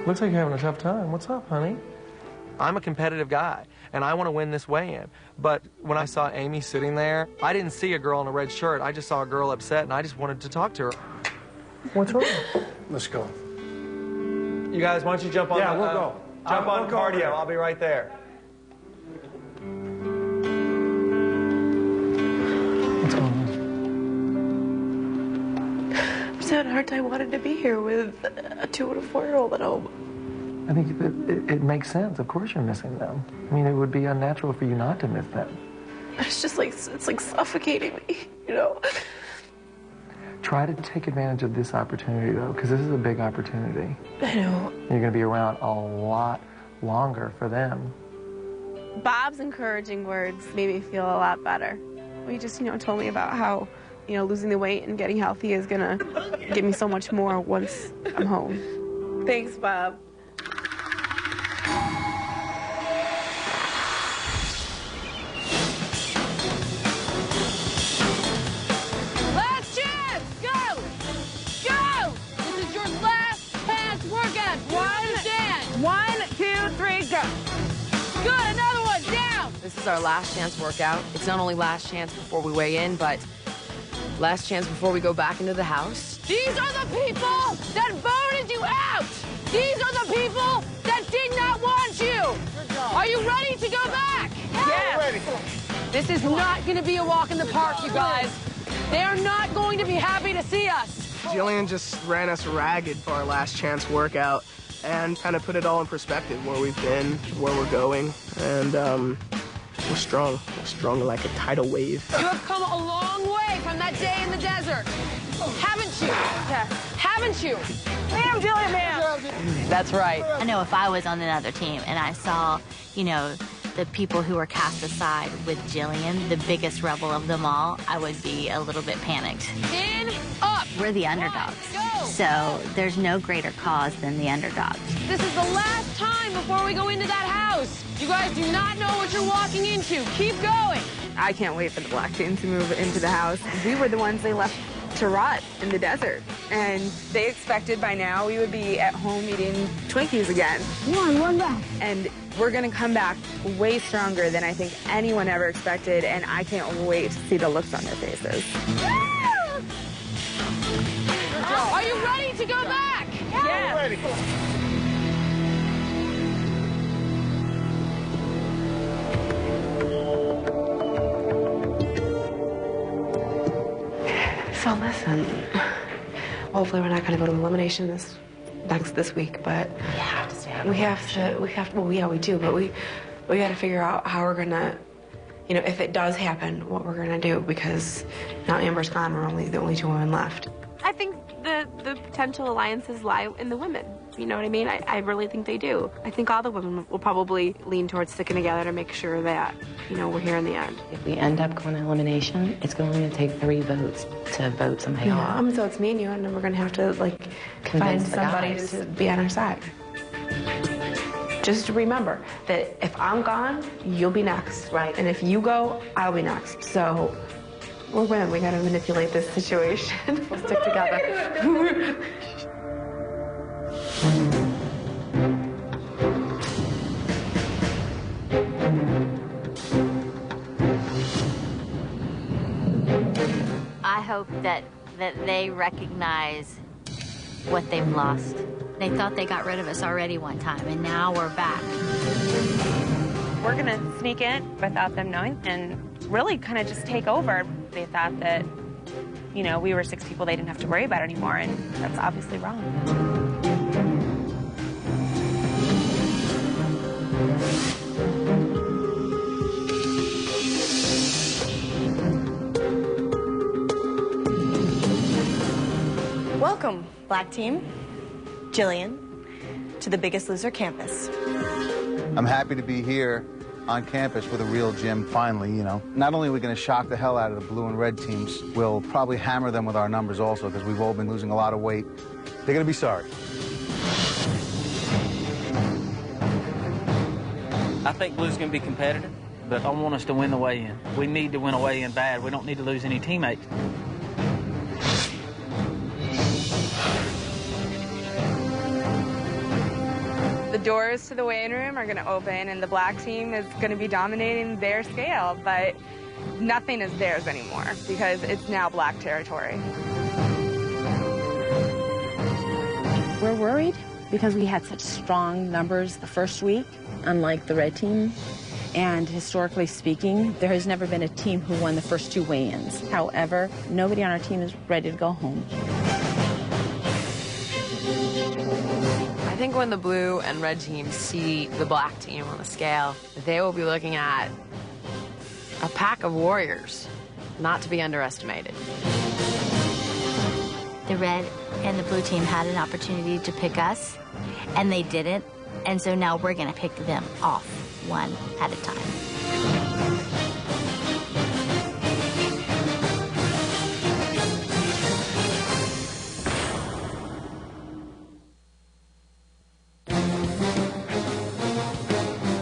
Looks like you're having a tough time. What's up, honey? I'm a competitive guy, and I want to win this weigh-in. But when I saw Amy sitting there, I didn't see a girl in a red shirt. I just saw a girl upset, and I just wanted to talk to her. What's wrong? Let's go. You guys, why don't you jump on Yeah, the, we'll go. Jump on we'll go cardio. there. I'll be right there. What's going on? I'm just having a hard time wanting to be here with a 2- and a 4-year-old at home. I think it makes sense. Of course you're missing them. I mean, it would be unnatural for you not to miss them. But it's just like, it's like suffocating me, you know? Try to take advantage of this opportunity, though, because this is a big opportunity. I know. You're going to be around a lot longer for them. Bob's encouraging words made me feel a lot better. He just, told me about how, losing the weight and getting healthy is going to give me so much more once I'm home. Thanks, Bob. Last chance! Go! Go! This is your last chance workout. Do you understand? 1, 2, 3, go. Good, another one, down! This is our last chance workout. It's not only last chance before we weigh in, but last chance before we go back into the house. These are the people that voted you out! These are the people that did not want you! Are you ready to go back? Yes! This is not going to be a walk in the park, you guys. They are not going to be happy to see us. Jillian just ran us ragged for our last chance workout and kind of put it all in perspective, where we've been, where we're going, and we're strong. We're strong like a tidal wave. You have come a long way from that day in the desert. Haven't you? Yes. Haven't you? Ma'am, Jillian, ma'am. That's right. I know if I was on another team and I saw, the people who were cast aside with Jillian, the biggest rebel of them all, I would be a little bit panicked. In, up. We're the underdogs. Go. So there's no greater cause than the underdogs. This is the last time before we go into that house. You guys do not know what you're walking into. Keep going. I can't wait for the black team to move into the house. We were the ones they left to rot in the desert. And they expected by now we would be at home eating Twinkies again. One back. And we're gonna come back way stronger than I think anyone ever expected, and I can't wait to see the looks on their faces. Are you ready to go back? Yeah. Ready. So listen, hopefully we're not gonna go to elimination this week, but we have to, well, yeah, we do, but we gotta figure out how we're gonna, if it does happen, what we're gonna do, because now Amber's gone, we're the only 2 women left. I think the potential alliances lie in the women. You know what I mean? I really think they do. I think all the women will probably lean towards sticking together to make sure that, we're here in the end. If we end up going to elimination, it's going to take 3 votes to vote somebody off. So it's me and you, and then we're gonna have to, find Convince the somebody guys. to be on our side. Just remember that if I'm gone, you'll be next. Right. And if you go, I'll be next. So we're women. We gotta manipulate this situation. We'll stick together. I hope that they recognize what they've lost. They thought they got rid of us already one time, and now we're back. We're gonna sneak in without them knowing and really kind of just take over. They thought that, we were 6 people they didn't have to worry about anymore, and that's obviously wrong. Welcome, Black Team, Jillian, to the Biggest Loser campus. I'm happy to be here. on campus with a real gym finally, you know. Not only are we going to shock the hell out of the blue and red teams, we'll probably hammer them with our numbers also because we've all been losing a lot of weight. They're going to be sorry. I think Blue's going to be competitive, but I want us to win the weigh-in. We need to win a weigh-in bad. We don't need to lose any teammates. The doors to the weigh-in room are going to open, and the black team is going to be dominating their scale, but nothing is theirs anymore because it's now black territory. We're worried because we had such strong numbers the first week, unlike the red team. And historically speaking, there has never been a team who won the first 2 weigh-ins. However, nobody on our team is ready to go home. I think when the blue and red teams see the black team on the scale, they will be looking at a pack of warriors, not to be underestimated. The red and the blue team had an opportunity to pick us, and they didn't. And so now we're going to pick them off one at a time.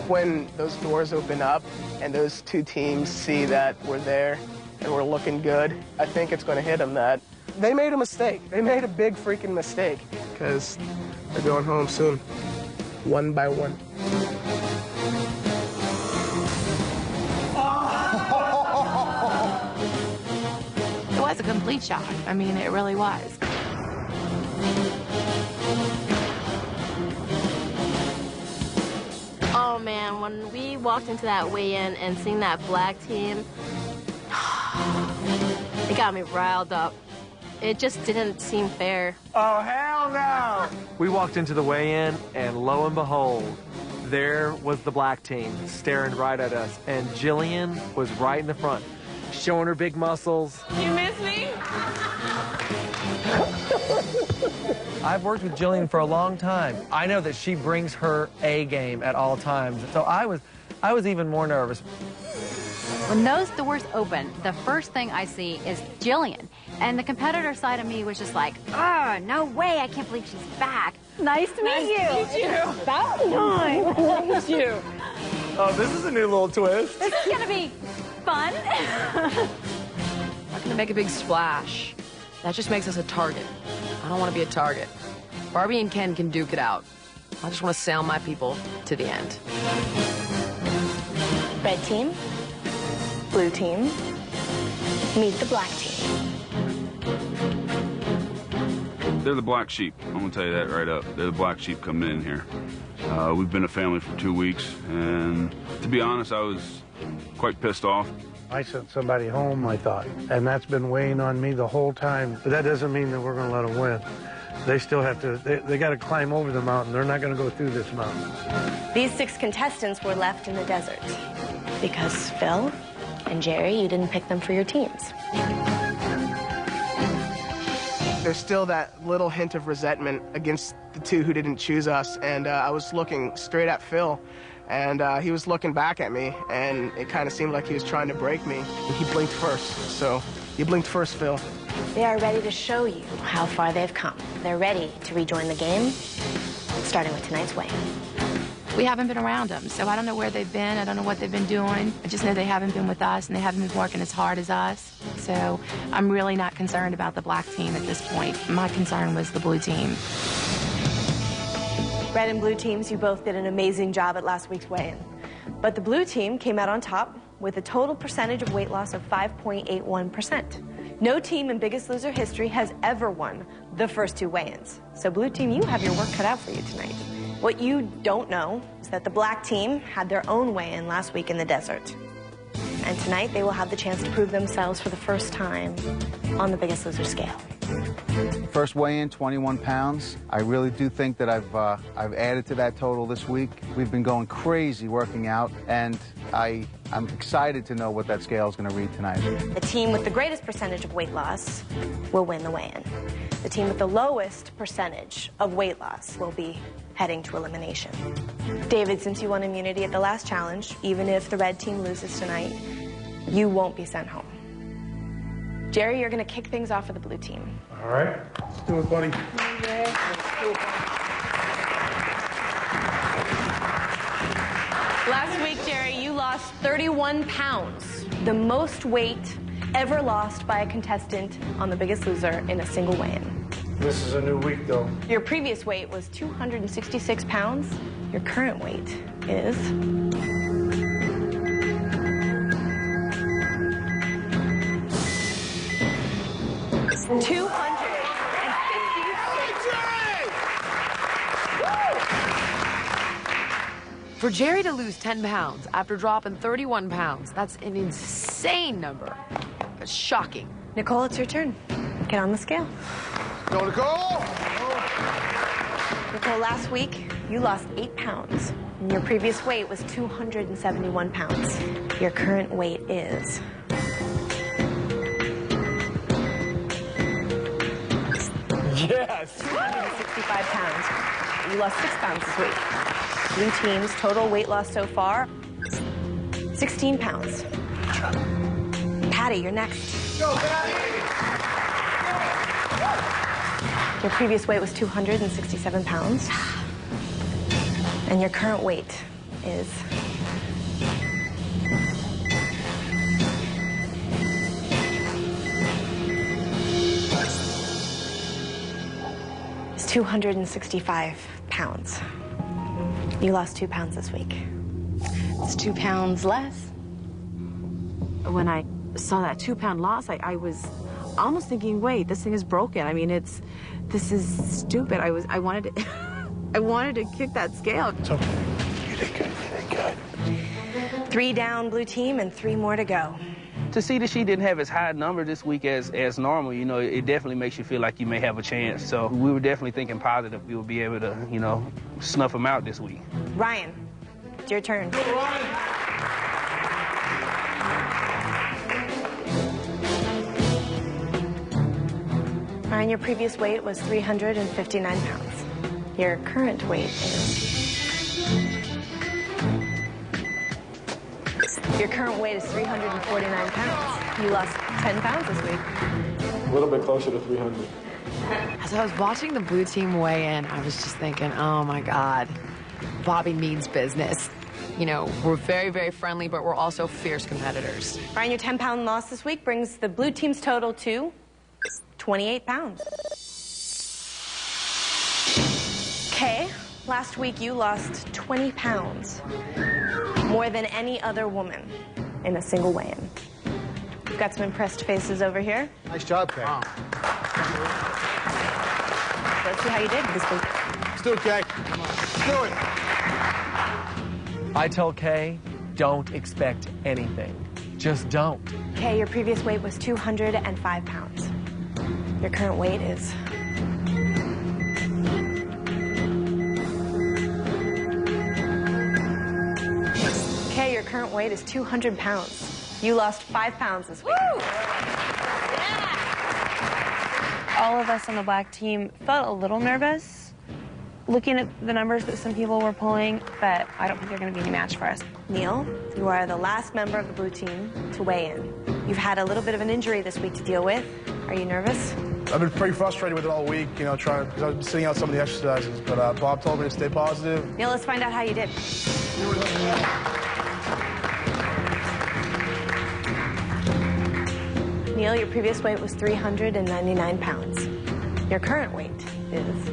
When those doors open up and those 2 teams see that we're there and we're looking good, I think it's going to hit them that they made a mistake. They made a big freaking mistake because they're going home soon, one by one. It was a complete shock. I mean, it really was. Oh man, when we walked into that weigh-in and seeing that black team, it got me riled up. It just didn't seem fair. Oh, hell no! We walked into the weigh-in, and lo and behold, there was the black team staring right at us, and Jillian was right in the front, showing her big muscles. You miss me? I've worked with Jillian for a long time. I know that she brings her A game at all times, so I was even more nervous. When those doors open, the first thing I see is Jillian. And the competitor side of me was just like, oh, no way, I can't believe she's back. Nice to meet you. Nice to meet you. About time. Nice to meet you. Oh, this is a new little twist. This is gonna be fun. Not gonna make a big splash. That just makes us a target. I don't want to be a target. Barbie and Ken can duke it out. I just want to sail my people to the end. Red team, blue team, meet the black team. They're the black sheep. I'm going to tell you that right up. They're the black sheep coming in here. We've been a family for 2 weeks, and to be honest, I was quite pissed off. I sent somebody home, I thought, and that's been weighing on me the whole time. But that doesn't mean that we're going to let them win. They still have to, they got to climb over the mountain. They're not going to go through this mountain. These 6 contestants were left in the desert because Phil and Jerry, you didn't pick them for your teams. There's still that little hint of resentment against the 2 who didn't choose us, and I was looking straight at Phil, and he was looking back at me, and it kind of seemed like he was trying to break me. And he blinked first, so you blinked first, Phil. They are ready to show you how far they've come. They're ready to rejoin the game, starting with tonight's weigh-in. We haven't been around them, so I don't know where they've been. I don't know what they've been doing. I just know they haven't been with us, and they haven't been working as hard as us. So I'm really not concerned about the black team at this point. My concern was the blue team. Red and blue teams, you both did an amazing job at last week's weigh-in. But the blue team came out on top with a total percentage of weight loss of 5.81%. No team in Biggest Loser history has ever won the first 2 weigh-ins. So blue team, you have your work cut out for you tonight. What you don't know is that the black team had their own weigh-in last week in the desert. And tonight they will have the chance to prove themselves for the first time on the Biggest Loser scale. First weigh-in, 21 pounds. I really do think that I've added to that total this week. We've been going crazy working out, and I'm excited to know what that scale is going to read tonight. The team with the greatest percentage of weight loss will win the weigh-in. The team with the lowest percentage of weight loss will be heading to elimination. David, since you won immunity at the last challenge, even if the red team loses tonight, you won't be sent home. Jerry, you're going to kick things off for the blue team. All right. Let's do it, buddy. Last week, Jerry, you lost 31 pounds, the most weight ever lost by a contestant on The Biggest Loser in a single weigh-in. This is a new week, though. Your previous weight was 266 pounds. Your current weight is... For Jerry to lose 10 pounds after dropping 31 pounds, that's an insane number. That's shocking. Nicole, it's your turn. Get on the scale. Go, Nicole! Nicole, last week, you lost 8 pounds. And your previous weight was 271 pounds. Your current weight is... Yes! 265 pounds. You lost 6 pounds this week. Blue team's total weight loss so far, 16 pounds. Patty, you're next. Go, Patty! Your previous weight was 267 pounds. And your current weight is... is 265 pounds. You lost 2 pounds this week. It's 2 pounds less. When I saw that 2-pound loss, I was almost thinking, wait, this thing is broken. I mean, this is stupid. I wanted to, I wanted to kick that scale. It's okay. You did good. You did good. 3 down, blue team, and 3 more to go. To see that she didn't have as high a number this week as normal, you know, it definitely makes you feel like you may have a chance. So we were definitely thinking positive we would be able to, you know, snuff them out this week. Ryan, it's your turn. Go, Ryan! Ryan, your previous weight was 359 pounds. Your current weight is... Your current weight is 349 pounds. You lost 10 pounds this week. A little bit closer to 300. As I was watching the blue team weigh in, I was just thinking, oh my God, Bobby means business. You know, we're very, very friendly, but we're also fierce competitors. Ryan, your 10-pound loss this week brings the blue team's total to 28 pounds. Okay, last week you lost 20 pounds. More than any other woman in a single weigh-in. We've got some impressed faces over here. Nice job, Kay. Let's see how you did this week. Let's do it, Kay. Let's do it. I tell Kay, don't expect anything. Just don't. Kay, your previous weight was 205 pounds. Your current weight is... Okay, your current weight is 200 pounds. You lost 5 pounds this week. Woo! All of us on the black team felt a little nervous looking at the numbers that some people were pulling, but I don't think they're going to be any match for us. Neil, you are the last member of the blue team to weigh in. You've had a little bit of an injury this week to deal with. Are you nervous? I've been pretty frustrated with it all week, you know, because I've been sitting out some of the exercises, but Bob told me to stay positive. Neil, let's find out how you did. Neil, your previous weight was 399 pounds. Your current weight is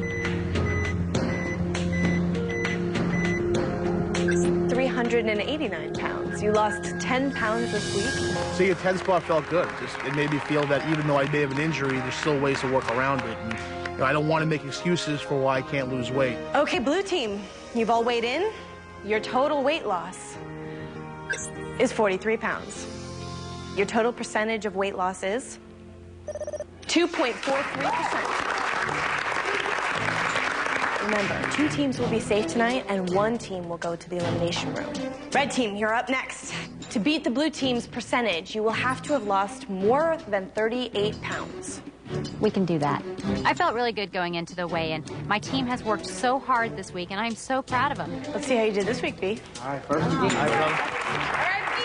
389 pounds. You lost 10 pounds this week. See, a 10 spot felt good. It made me feel that even though I may have an injury, there's still ways to work around it. And, you know, I don't want to make excuses for why I can't lose weight. Okay, blue team, you've all weighed in. Your total weight loss is 43 pounds. Your total percentage of weight loss is 2.43%. Remember, 2 teams will be safe tonight, and 1 team will go to the elimination room. Red team, you're up next. To beat the blue team's percentage, you will have to have lost more than 38 pounds. We can do that. I felt really good going into the weigh-in. My team has worked so hard this week, and I'm so proud of them. Let's see how you did this week, B. All right, first you All right, B.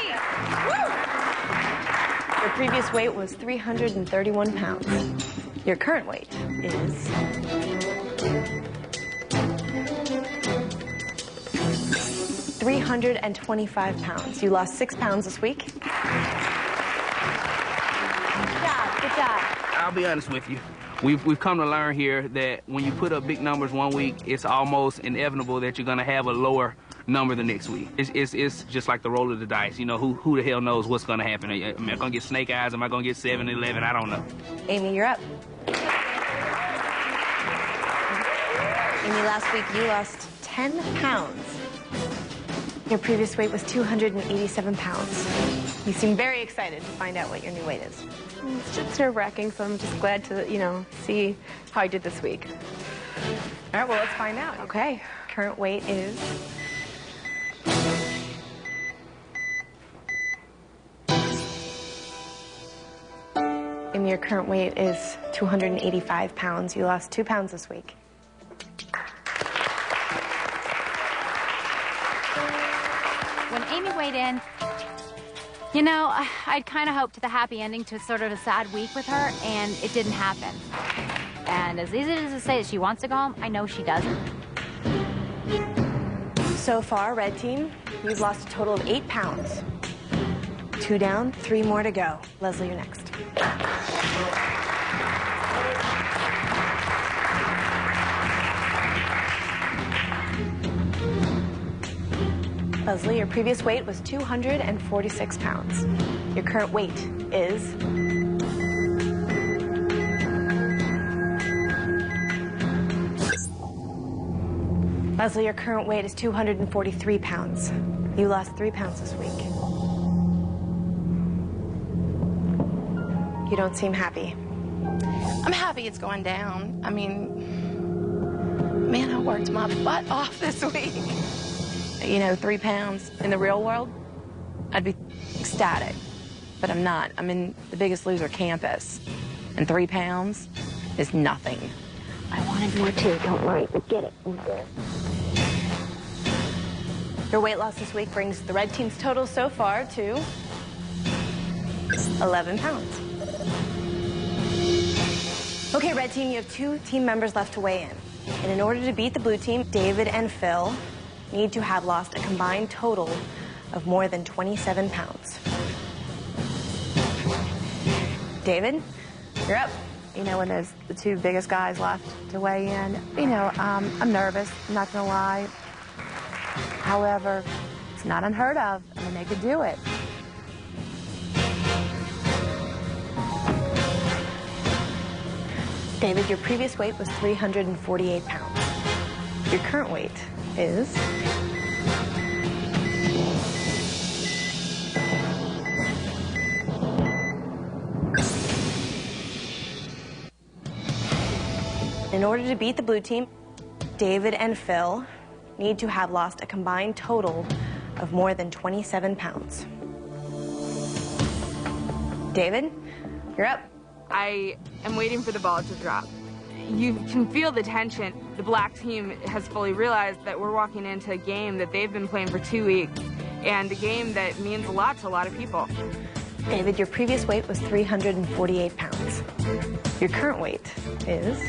Woo! Your previous weight was 331 pounds. Your current weight is 325 pounds. You lost 6 pounds this week. Good job, good job. I'll be honest with you. We've come to learn here that when you put up big numbers one week, it's almost inevitable that you're gonna have a lower number the next week. It's just like the roll of the dice. You know, who the hell knows what's gonna happen? Am I gonna get snake eyes? Am I gonna get 7, 11? I don't know. Amy, you're up. Amy, last week you lost 10 pounds. Your previous weight was 287 pounds. You seem very excited to find out what your new weight is. It's just nerve-wracking, so I'm just glad to, see how I did this week. All right, well, let's find out. Okay. Current weight is... Amy, your current weight is 285 pounds. You lost 2 pounds this week. When Amy weighed in, I'd kind of hoped the happy ending to sort of a sad week with her, and it didn't happen. And as easy as to say that she wants to go home, I know she doesn't. So far, red team, you've lost a total of 8 pounds. 2 down, 3 more to go. Leslie, you're next. Leslie, your previous weight was 246 pounds. Your current weight is... Leslie, your current weight is 243 pounds. You lost 3 pounds this week. You don't seem happy. I'm happy it's going down. I mean, man, I worked my butt off this week. 3 pounds in the real world, I'd be ecstatic. But I'm not. I'm in the Biggest Loser campus. And 3 pounds is nothing. I wanted more too, don't worry, but get it. Your weight loss this week brings the red team's total so far to 11 pounds. Okay, red team, you have 2 team members left to weigh in. And in order to beat the blue team, David and Phil need to have lost a combined total of more than 27 pounds. David, you're up. When there's the 2 biggest guys left to weigh in, I'm nervous, I'm not gonna lie. However, it's not unheard of. I mean, they could do it. David, your previous weight was 348 pounds. Your current weight is... In order to beat the blue team, David and Phil need to have lost a combined total of more than 27 pounds. David, you're up. I am waiting for the ball to drop. You can feel the tension. The black team has fully realized that we're walking into a game that they've been playing for 2 weeks, and a game that means a lot to a lot of people. David, your previous weight was 348 pounds. Your current weight is...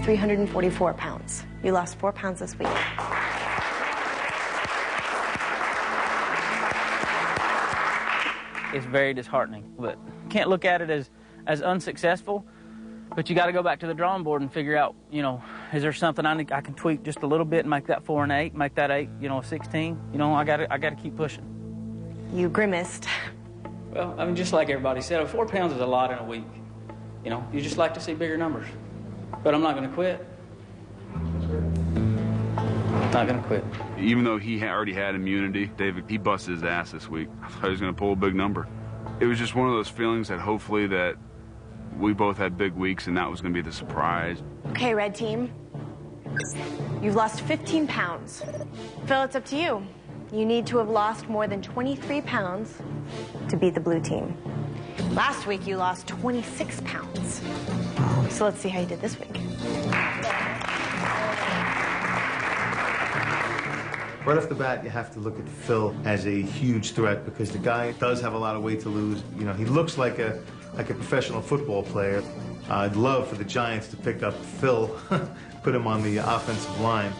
344 pounds. You lost 4 pounds this week. It's very disheartening, but can't look at it as unsuccessful. But you got to go back to the drawing board and figure out, is there something I can tweak just a little bit and make that 4 and 8, make that 8, 16. I got to keep pushing. You grimaced. Well, I mean, just like everybody said, 4 pounds is a lot in a week. You just like to see bigger numbers. But I'm not going to quit. Not going to quit. Even though he already had immunity, David, he busted his ass this week. I thought he was going to pull a big number. It was just one of those feelings that hopefully that we both had big weeks and that was going to be the surprise. Okay, red team. You've lost 15 pounds. Phil, it's up to you. You need to have lost more than 23 pounds to beat the blue team. Last week, you lost 26 pounds. So let's see how you did this week. Right off the bat, you have to look at Phil as a huge threat because the guy does have a lot of weight to lose. You know, he looks like a professional football player. I'd love for the Giants to pick up Phil, put him on the offensive line.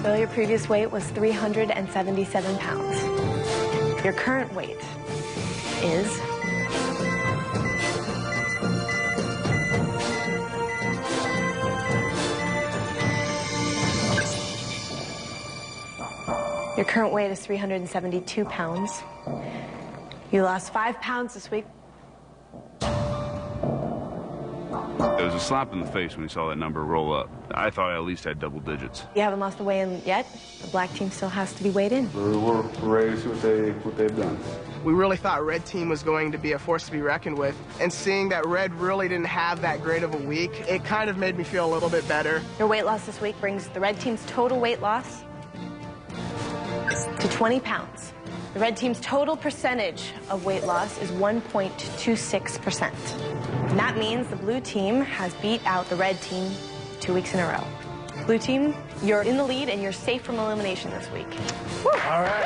Phil, your previous weight was 377 pounds. Your current weight is... Your current weight is 372 pounds. You lost 5 pounds this week. It was a slap in the face when you saw that number roll up. I thought I at least had double digits. You haven't lost the weigh-in yet. The black team still has to be weighed in. We're ready to see what they've done. We really thought red team was going to be a force to be reckoned with. And seeing that red really didn't have that great of a week, it kind of made me feel a little bit better. Your weight loss this week brings the red team's total weight loss to 20 pounds. The red team's total percentage of weight loss is 1.26%. And that means the blue team has beat out the red team 2 weeks in a row. Blue team, you're in the lead and you're safe from elimination this week. Woo. All right.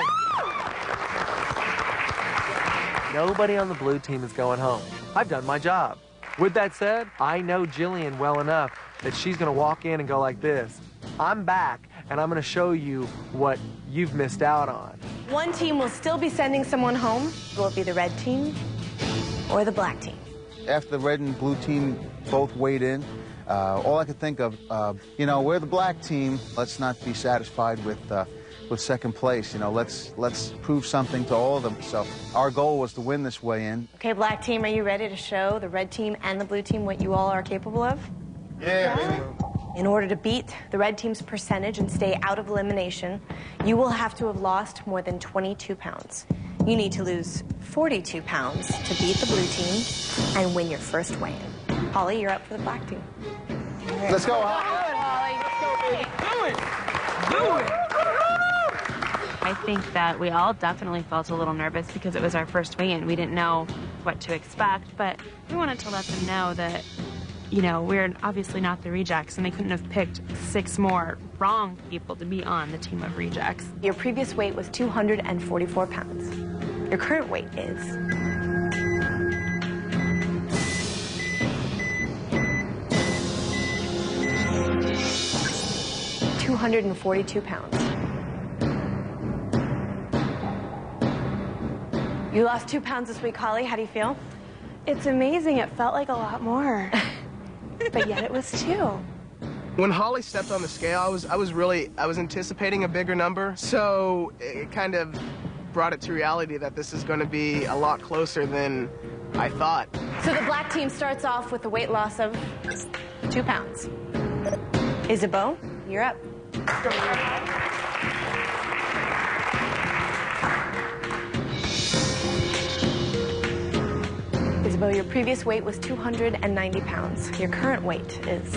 Nobody on the blue team is going home. I've done my job. With that said, I know Jillian well enough that she's going to walk in and go like this. I'm back, and I'm going to show you what you've missed out on. One team will still be sending someone home. Will it be the red team or the black team? After the red and blue team both weighed in, all I could think of, you know, we're the black team. Let's not be satisfied with second place. You know, let's prove something to all of them. So our goal was to win this weigh-in. Okay, black team, are you ready to show the red team and the blue team what you all are capable of? Yeah. In order to beat the red team's percentage and stay out of elimination, you will have to have lost more than 22 pounds. You need to lose 42 pounds to beat the blue team and win your first weigh-in. Holly, you're up for the black team. Let's go, Holly. Do it. I think that we all definitely felt a little nervous because it was our first weigh-in. We didn't know what to expect, but we wanted to let them know that, you know, we're obviously not the rejects, and they couldn't have picked 6 more wrong people to be on the team of rejects. Your previous weight was 244 pounds. Your current weight is... ...242 pounds. You lost 2 pounds this week, Holly. How do you feel? It's amazing. It felt like a lot more. But yet it was 2. When Holly stepped on the scale, I was anticipating a bigger number, so it kind of brought it to reality that this is going to be a lot closer than I thought. So the black team starts off with a weight loss of 2 pounds. Isabeau, you're up. Isabeau, your previous weight was 290 pounds. Your current weight is...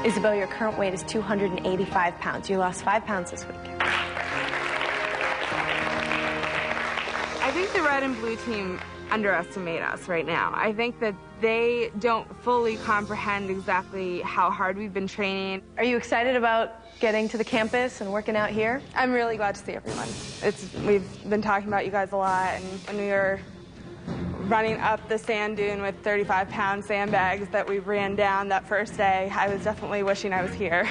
Isabeau, your current weight is 285 pounds. You lost 5 pounds this week. I think the red and blue team underestimate us right now. I think that they don't fully comprehend exactly how hard we've been training. Are you excited about getting to the campus and working out here? I'm really glad to see everyone. We've been talking about you guys a lot, and when we were running up the sand dune with 35-pound sandbags that we ran down that first day, I was definitely wishing I was here.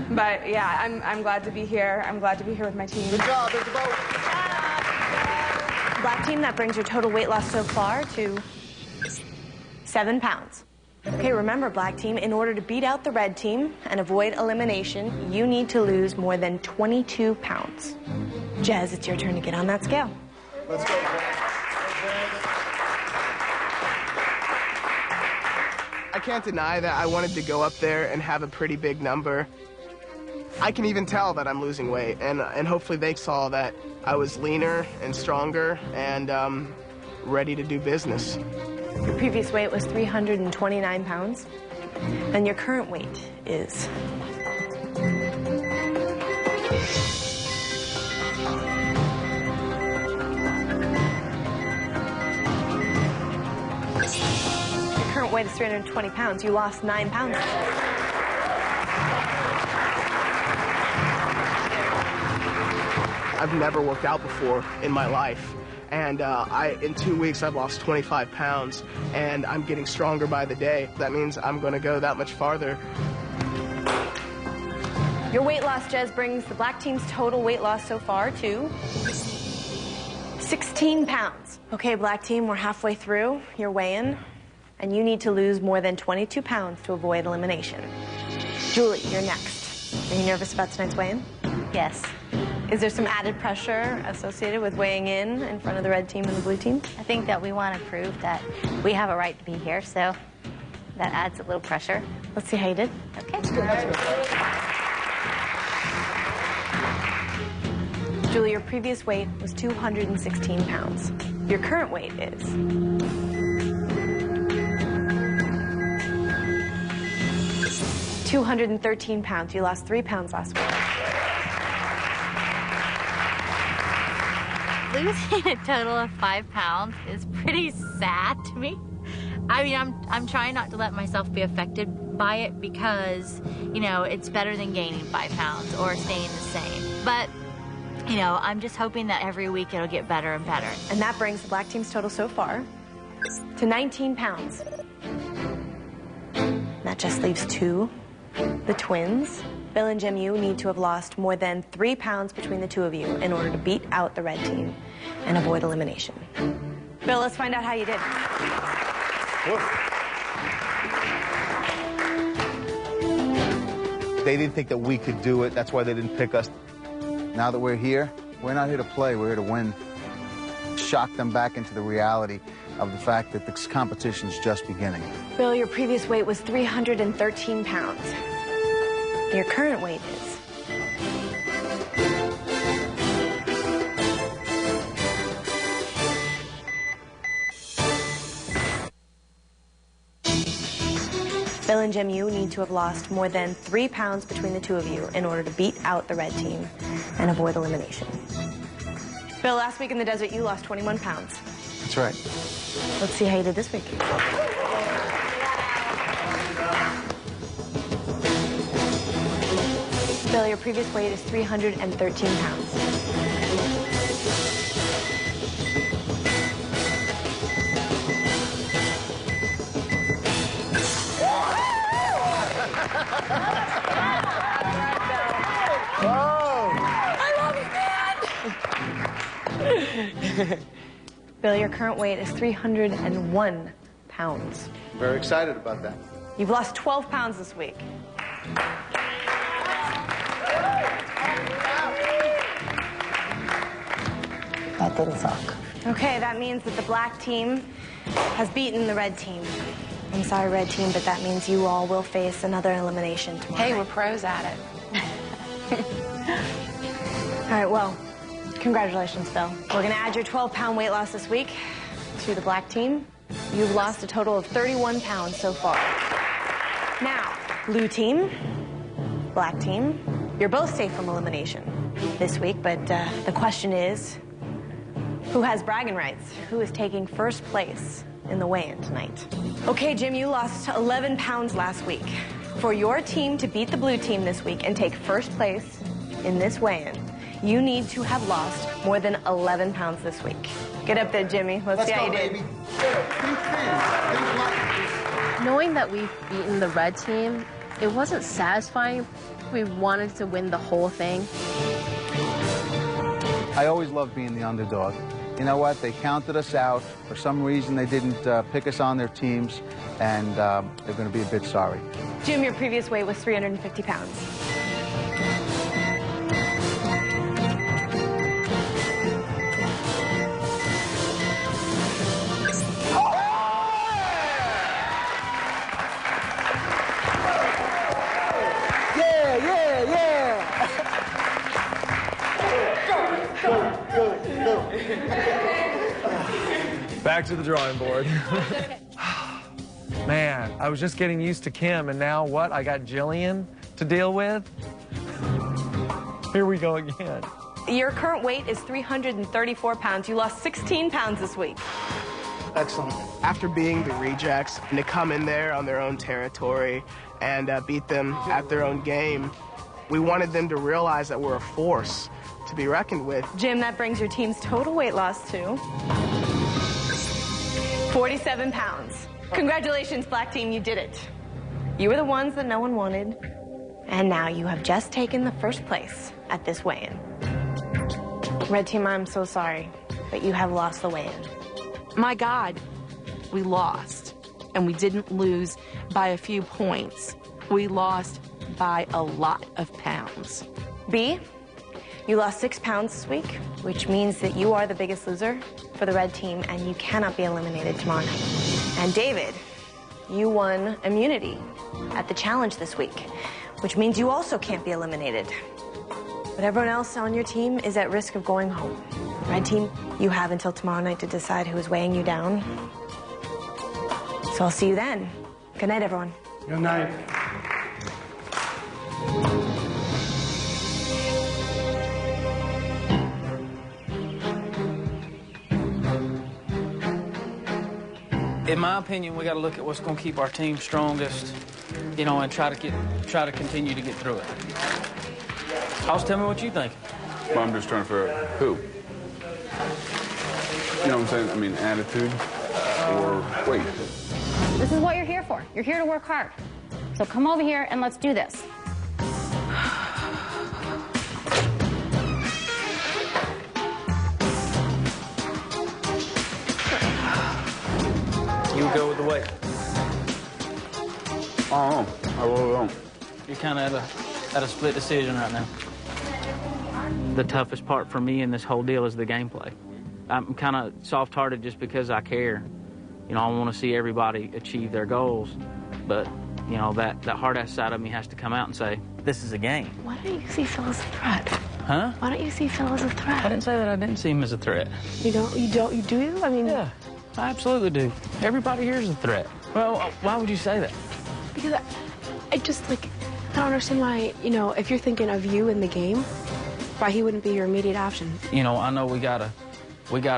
But yeah, I'm glad to be here. I'm glad to be here with my team. Good job, Isabeau. Black team, that brings your total weight loss so far to 7 pounds. Okay, remember, black team, in order to beat out the red team and avoid elimination, you need to lose more than 22 pounds. Jez, it's your turn to get on that scale. Let's go. I can't deny that I wanted to go up there and have a pretty big number. I can even tell that I'm losing weight, and hopefully they saw that I was leaner and stronger and ready to do business. Your previous weight was 329 pounds, and your current weight is... Your current weight is 320 pounds. You lost 9 pounds. I've never worked out before in my life. And in 2 weeks, I've lost 25 pounds, and I'm getting stronger by the day. That means I'm going to go that much farther. Your weight loss, Jez, brings the black team's total weight loss so far to 16 pounds. Okay, black team, we're halfway through your weigh-in, and you need to lose more than 22 pounds to avoid elimination. Julie, you're next. Are you nervous about tonight's weigh-in? Yes. Is there some added pressure associated with weighing in front of the red team and the blue team? I think that we want to prove that we have a right to be here, so that adds a little pressure. Let's see how you did. Okay. Julie, your previous weight was 216 pounds. Your current weight is... ...213 pounds. You lost 3 pounds last week. Losing a total of 5 pounds is pretty sad to me. I mean, I'm trying not to let myself be affected by it because, you know, it's better than gaining 5 pounds or staying the same. But, you know, I'm just hoping that every week it'll get better and better. And that brings the black team's total so far to 19 pounds. That just leaves 2. The twins. Bill and Jim, you need to have lost more than 3 pounds between the two of you in order to beat out the red team and avoid elimination. Bill, let's find out how you did. They didn't think that we could do it. That's why they didn't pick us. Now that we're here, we're not here to play. We're here to win. Shock them back into the reality of the fact that this competition's just beginning. Bill, your previous weight was 313 pounds. Your current weight is... Bill and Jim, you need to have lost more than 3 pounds between the two of you in order to beat out the red team and avoid elimination. Bill, last week in the desert, you lost 21 pounds. That's right. Let's see how you did this week. Bill, your previous weight is 313 pounds. Bill, your current weight is 301 pounds. Very excited about that. You've lost 12 pounds this week. That didn't suck. Okay, that means that the black team has beaten the red team. I'm sorry, red team, but that means you all will face another elimination tomorrow. Hey, we're pros at it. All right, well, congratulations, Bill. We're going to add your 12-pound weight loss this week to the black team. You've lost a total of 31 pounds so far. Now, blue team, black team, you're both safe from elimination this week, but the question is, who has bragging rights? Who is taking first place in the weigh-in tonight? Okay, Jim, you lost 11 pounds last week. For your team to beat the blue team this week and take first place in this weigh-in, you need to have lost more than 11 pounds this week. Get up there, Jimmy. Let's see how you did. Knowing that we've beaten the red team, it wasn't satisfying. We wanted to win the whole thing. I always loved being the underdog. You know what? They counted us out. For some reason, they didn't pick us on their teams, and they're going to be a bit sorry. Jim, your previous weight was 350 pounds. Yeah, yeah, yeah! Back to the drawing board. Man, I was just getting used to Kim, and now what? I got Jillian to deal with? Here we go again. Your current weight is 334 pounds. You lost 16 pounds this week. Excellent. After being the rejects, and to come in there on their own territory and beat them at their own game, we wanted them to realize that we're a force to be reckoned with. Jim, that brings your team's total weight loss to 47 pounds. Congratulations, Black Team, you did it. You were the ones that no one wanted, and now you have just taken the first place at this weigh-in. Red Team, I'm so sorry, but you have lost the weigh-in. My God, we lost, and we didn't lose by a few points. We lost by a lot of pounds. B, you lost 6 pounds this week, which means that you are the biggest loser for the Red Team, and you cannot be eliminated tomorrow night. And David, you won immunity at the challenge this week, which means you also can't be eliminated. But everyone else on your team is at risk of going home. Red Team, you have until tomorrow night to decide who is weighing you down. So I'll see you then. Good night, everyone. Good night. In my opinion, we got to look at what's going to keep our team strongest, you know, and try to continue to get through it. House, tell me what you think. Well, I'm just trying to figure out who. You know what I'm saying? I mean, attitude or weight. This is what you're here for. You're here to work hard. So come over here and let's do this. You would go with the weight. I don't know. I really don't. You're kind of at a split decision right now. The toughest part for me in this whole deal is the gameplay. I'm kind of soft-hearted just because I care. You know, I want to see everybody achieve their goals, but, you know, that hard-ass side of me has to come out and say, this is a game. Why don't you see Phil as a threat? Huh? Why don't you see Phil as a threat? I didn't say that I didn't see him as a threat. You do? I mean... Yeah, I absolutely do. Everybody here is a threat. Well, why would you say that? Because I just, like, I don't understand why, you know, if you're thinking of you in the game, why he wouldn't be your immediate option. You know, I know we gotta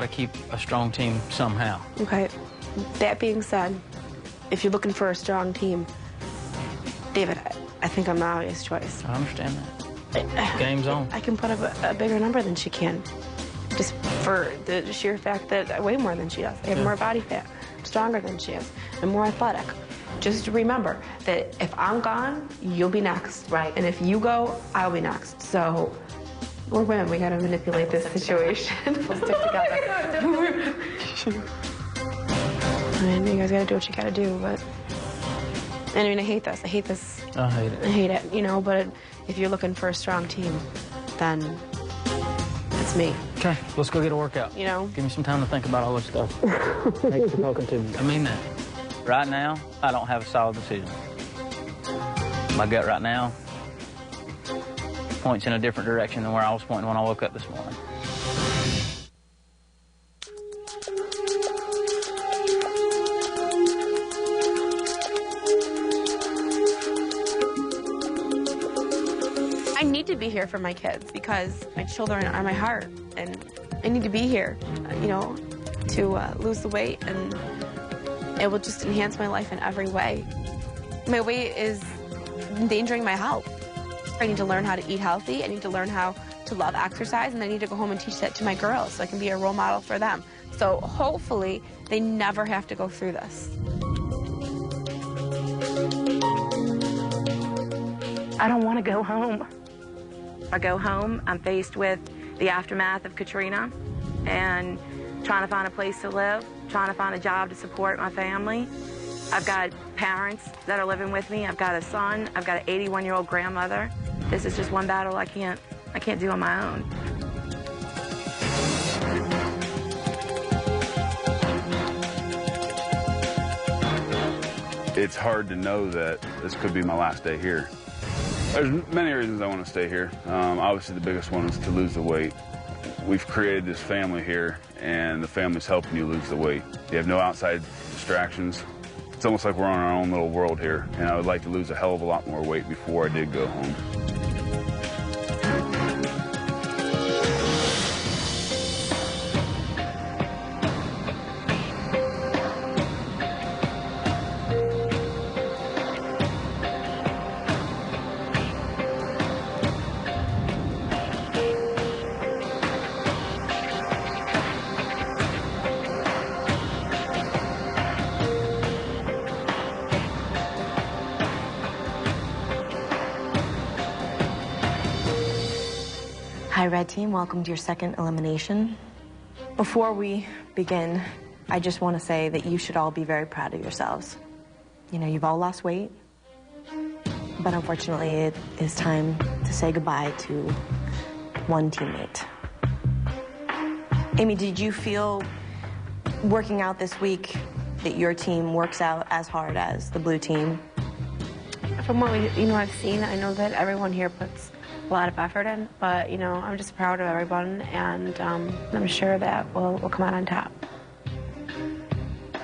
keep a strong team somehow. Okay. That being said, if you're looking for a strong team, David, I think I'm the obvious choice. I understand that. Game's on. I can put up a bigger number than she can, just for the sheer fact that I weigh more than she does. I have more body fat, I'm stronger than she is, and more athletic. Just remember that if I'm gone, you'll be next. Right. And if you go, I'll be next. So we're women. We gotta manipulate this situation. We'll stick together. I mean, you guys gotta do what you gotta do, but I mean, I hate this. I hate this. I hate it. I hate it, you know, but if you're looking for a strong team, then it's me. Okay, let's go get a workout. You know? Give me some time to think about all this stuff. Thanks for talking to me. I mean that. Right now, I don't have a solid decision. My gut right now points in a different direction than where I was pointing when I woke up this morning. I need to be here for my kids because my children are my heart, and I need to be here, you know, to lose the weight, and it will just enhance my life in every way. My weight is endangering my health. I need to learn how to eat healthy. I need to learn how to love exercise, and I need to go home and teach that to my girls so I can be a role model for them. So hopefully they never have to go through this. I don't want to go home. I go home, I'm faced with the aftermath of Katrina and trying to find a place to live, trying to find a job to support my family. I've got parents that are living with me. I've got a son. I've got an 81-year-old grandmother. This is just one battle I can't do on my own. It's hard to know that this could be my last day here. There's many reasons I want to stay here. Obviously, the biggest one is to lose the weight. We've created this family here, and the family's helping you lose the weight. You have no outside distractions. It's almost like we're on our own little world here, and I would like to lose a hell of a lot more weight before I did go home. Hi, Red Team. Welcome to your second elimination. Before we begin, I just want to say that you should all be very proud of yourselves. You know, you've all lost weight, but unfortunately, it is time to say goodbye to one teammate. Amy, did you feel working out this week that your team works out as hard as the blue team? From what I've seen, I know that everyone here puts a lot of effort in, but I'm just proud of everyone, and I'm sure that we'll come out on top.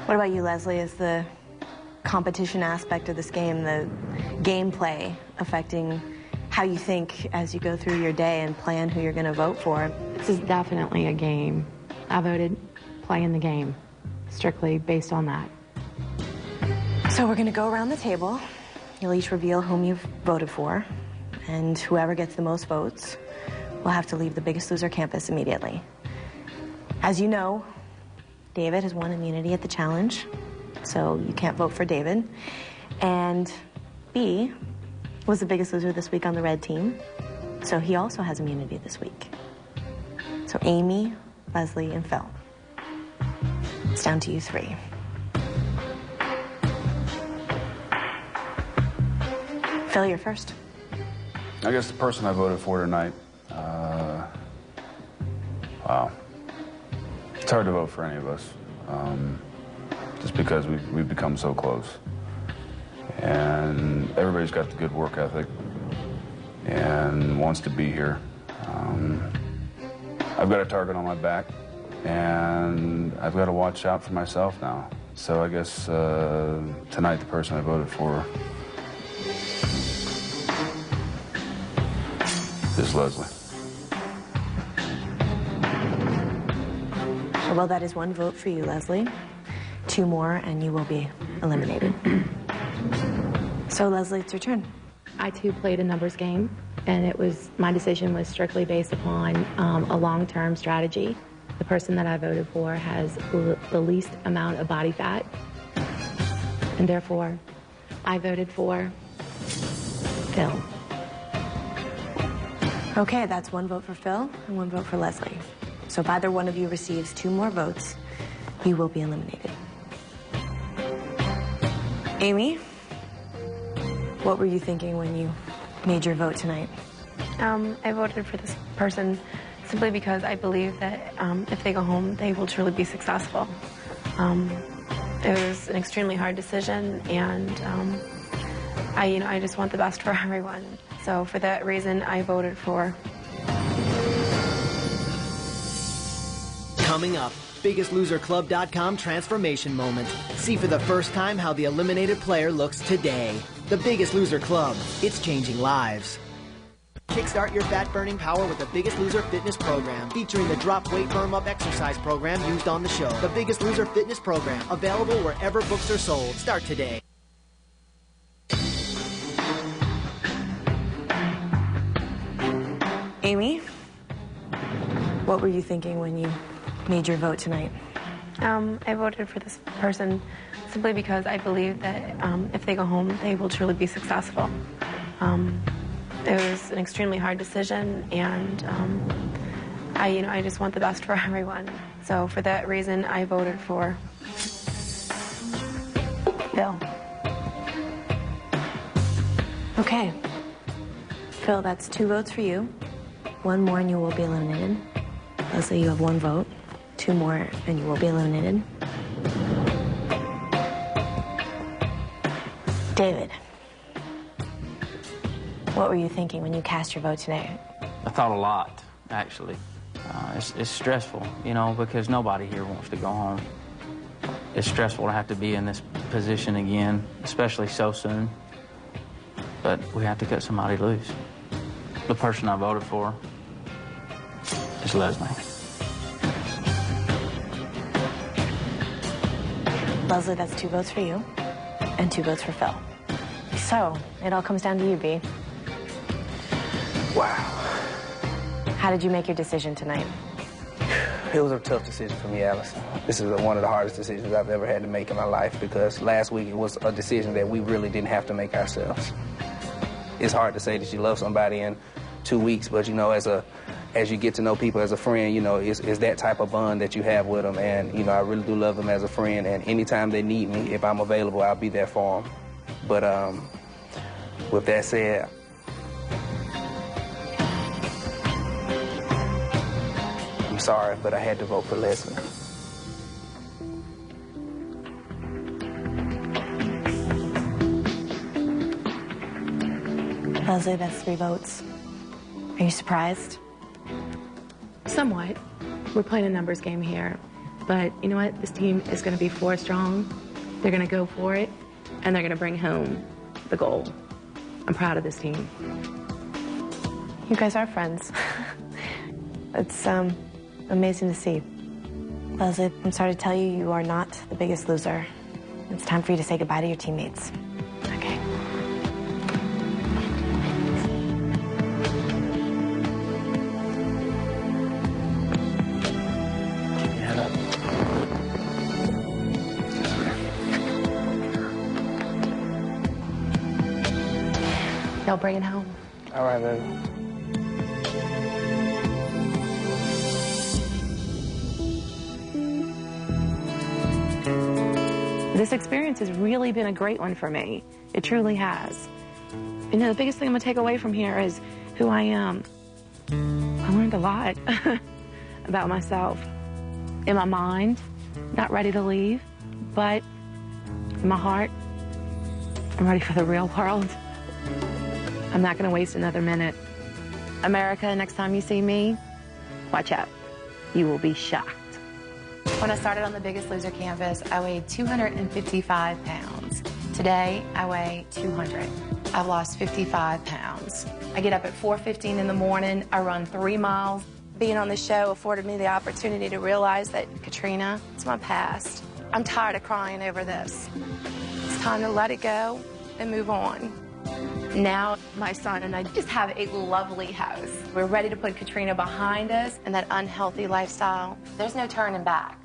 What about you, Leslie? Is the competition aspect of this game, the gameplay, affecting how you think as you go through your day and plan who you're going to vote for? This is definitely a game. I voted playing the game, strictly based on that. So we're going to go around the table. You'll each reveal whom you've voted for, and whoever gets the most votes will have to leave the Biggest Loser campus immediately. As you know, David has won immunity at the challenge, so you can't vote for David. And B was the Biggest Loser this week on the red team, so he also has immunity this week. So Amy, Leslie, and Phil. It's down to you three. Phil, you're first. I guess the person I voted for tonight, wow. It's hard to vote for any of us, just because we've become so close. And everybody's got the good work ethic and wants to be here. I've got a target on my back, and I've got to watch out for myself now. So I guess tonight the person I voted for is Leslie. Well, that is one vote for you, Leslie. Two more, and you will be eliminated. So, Leslie, it's your turn. I, too, played a numbers game, and my decision was strictly based upon a long-term strategy. The person that I voted for has the least amount of body fat, and therefore, I voted for Phil. Okay, that's one vote for Phil and one vote for Leslie. So if either one of you receives two more votes, you will be eliminated. Amy, what were you thinking when you made your vote tonight? I voted for this person simply because I believe that if they go home, they will truly be successful. It was an extremely hard decision, and I just want the best for everyone. So for that reason, I voted for. Coming up, BiggestLoserClub.com transformation moment. See for the first time how the eliminated player looks today. The Biggest Loser Club. It's changing lives. Kickstart your fat-burning power with the Biggest Loser Fitness Program, featuring the Drop Weight Firm Up exercise program used on the show. The Biggest Loser Fitness Program, available wherever books are sold. Start today. Amy, what were you thinking when you made your vote tonight? I voted for this person simply because I believe that if they go home, they will truly be successful. It was an extremely hard decision, and I just want the best for everyone. So for that reason, I voted for Phil. Okay. Phil, that's two votes for you. One more and you will be eliminated. Leslie, you have one vote. Two more and you will be eliminated. David, what were you thinking when you cast your vote today? I thought a lot, actually. It's stressful, you know, because nobody here wants to go home. It's stressful to have to be in this position again, especially so soon. But we have to cut somebody loose. The person I voted for is Leslie. Leslie, that's 2 votes for you and 2 votes for Phil. So, it all comes down to you, B. Wow. How did you make your decision tonight? It was a tough decision for me, Allison. This is one of the hardest decisions I've ever had to make in my life because last week it was a decision that we really didn't have to make ourselves. It's hard to say that you love somebody in 2 weeks, but you know, as you get to know people as a friend, you know, it's that type of bond that you have with them, and you know, I really do love them as a friend, and anytime they need me, if I'm available, I'll be there for them. But with that said, I'm sorry, but I had to vote for Leslie. Leslie, that's 3 votes. Are you surprised? Somewhat. We're playing a numbers game here. But you know what? This team is going to be 4 strong. They're going to go for it, and they're going to bring home the gold. I'm proud of this team. You guys are friends. It's amazing to see. Leslie, I'm sorry to tell you, you are not the biggest loser. It's time for you to say goodbye to your teammates. Okay. Y'all bring it home. All right, baby. This experience has really been a great one for me. It truly has. You know, the biggest thing I'm gonna take away from here is who I am. I learned a lot about myself. In my mind, not ready to leave, but in my heart, I'm ready for the real world. I'm not gonna waste another minute. America, next time you see me, watch out. You will be shocked. When I started on the Biggest Loser campus, I weighed 255 pounds. Today, I weigh 200. I've lost 55 pounds. I get up at 4:15 in the morning. I run 3 miles. Being on the show afforded me the opportunity to realize that Katrina, it's my past. I'm tired of crying over this. It's time to let it go and move on. Now, my son and I just have a lovely house. We're ready to put Katrina behind us and that unhealthy lifestyle. There's no turning back.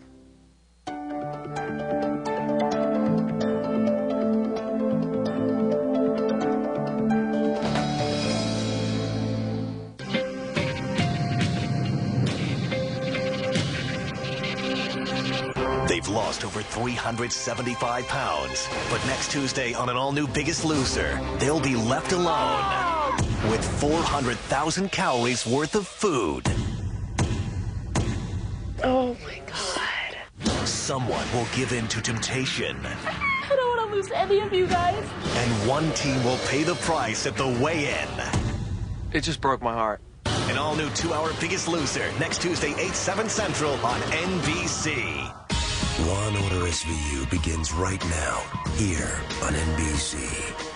They've lost over 375 pounds. But next Tuesday on an all-new Biggest Loser, they'll be left alone with 400,000 calories worth of food. Oh, my God. Someone will give in to temptation. I don't want to lose any of you guys. And one team will pay the price at the weigh-in. It just broke my heart. An all-new 2-hour Biggest Loser next Tuesday, 8, 7 Central on NBC. Law & Order SVU begins right now, here on NBC.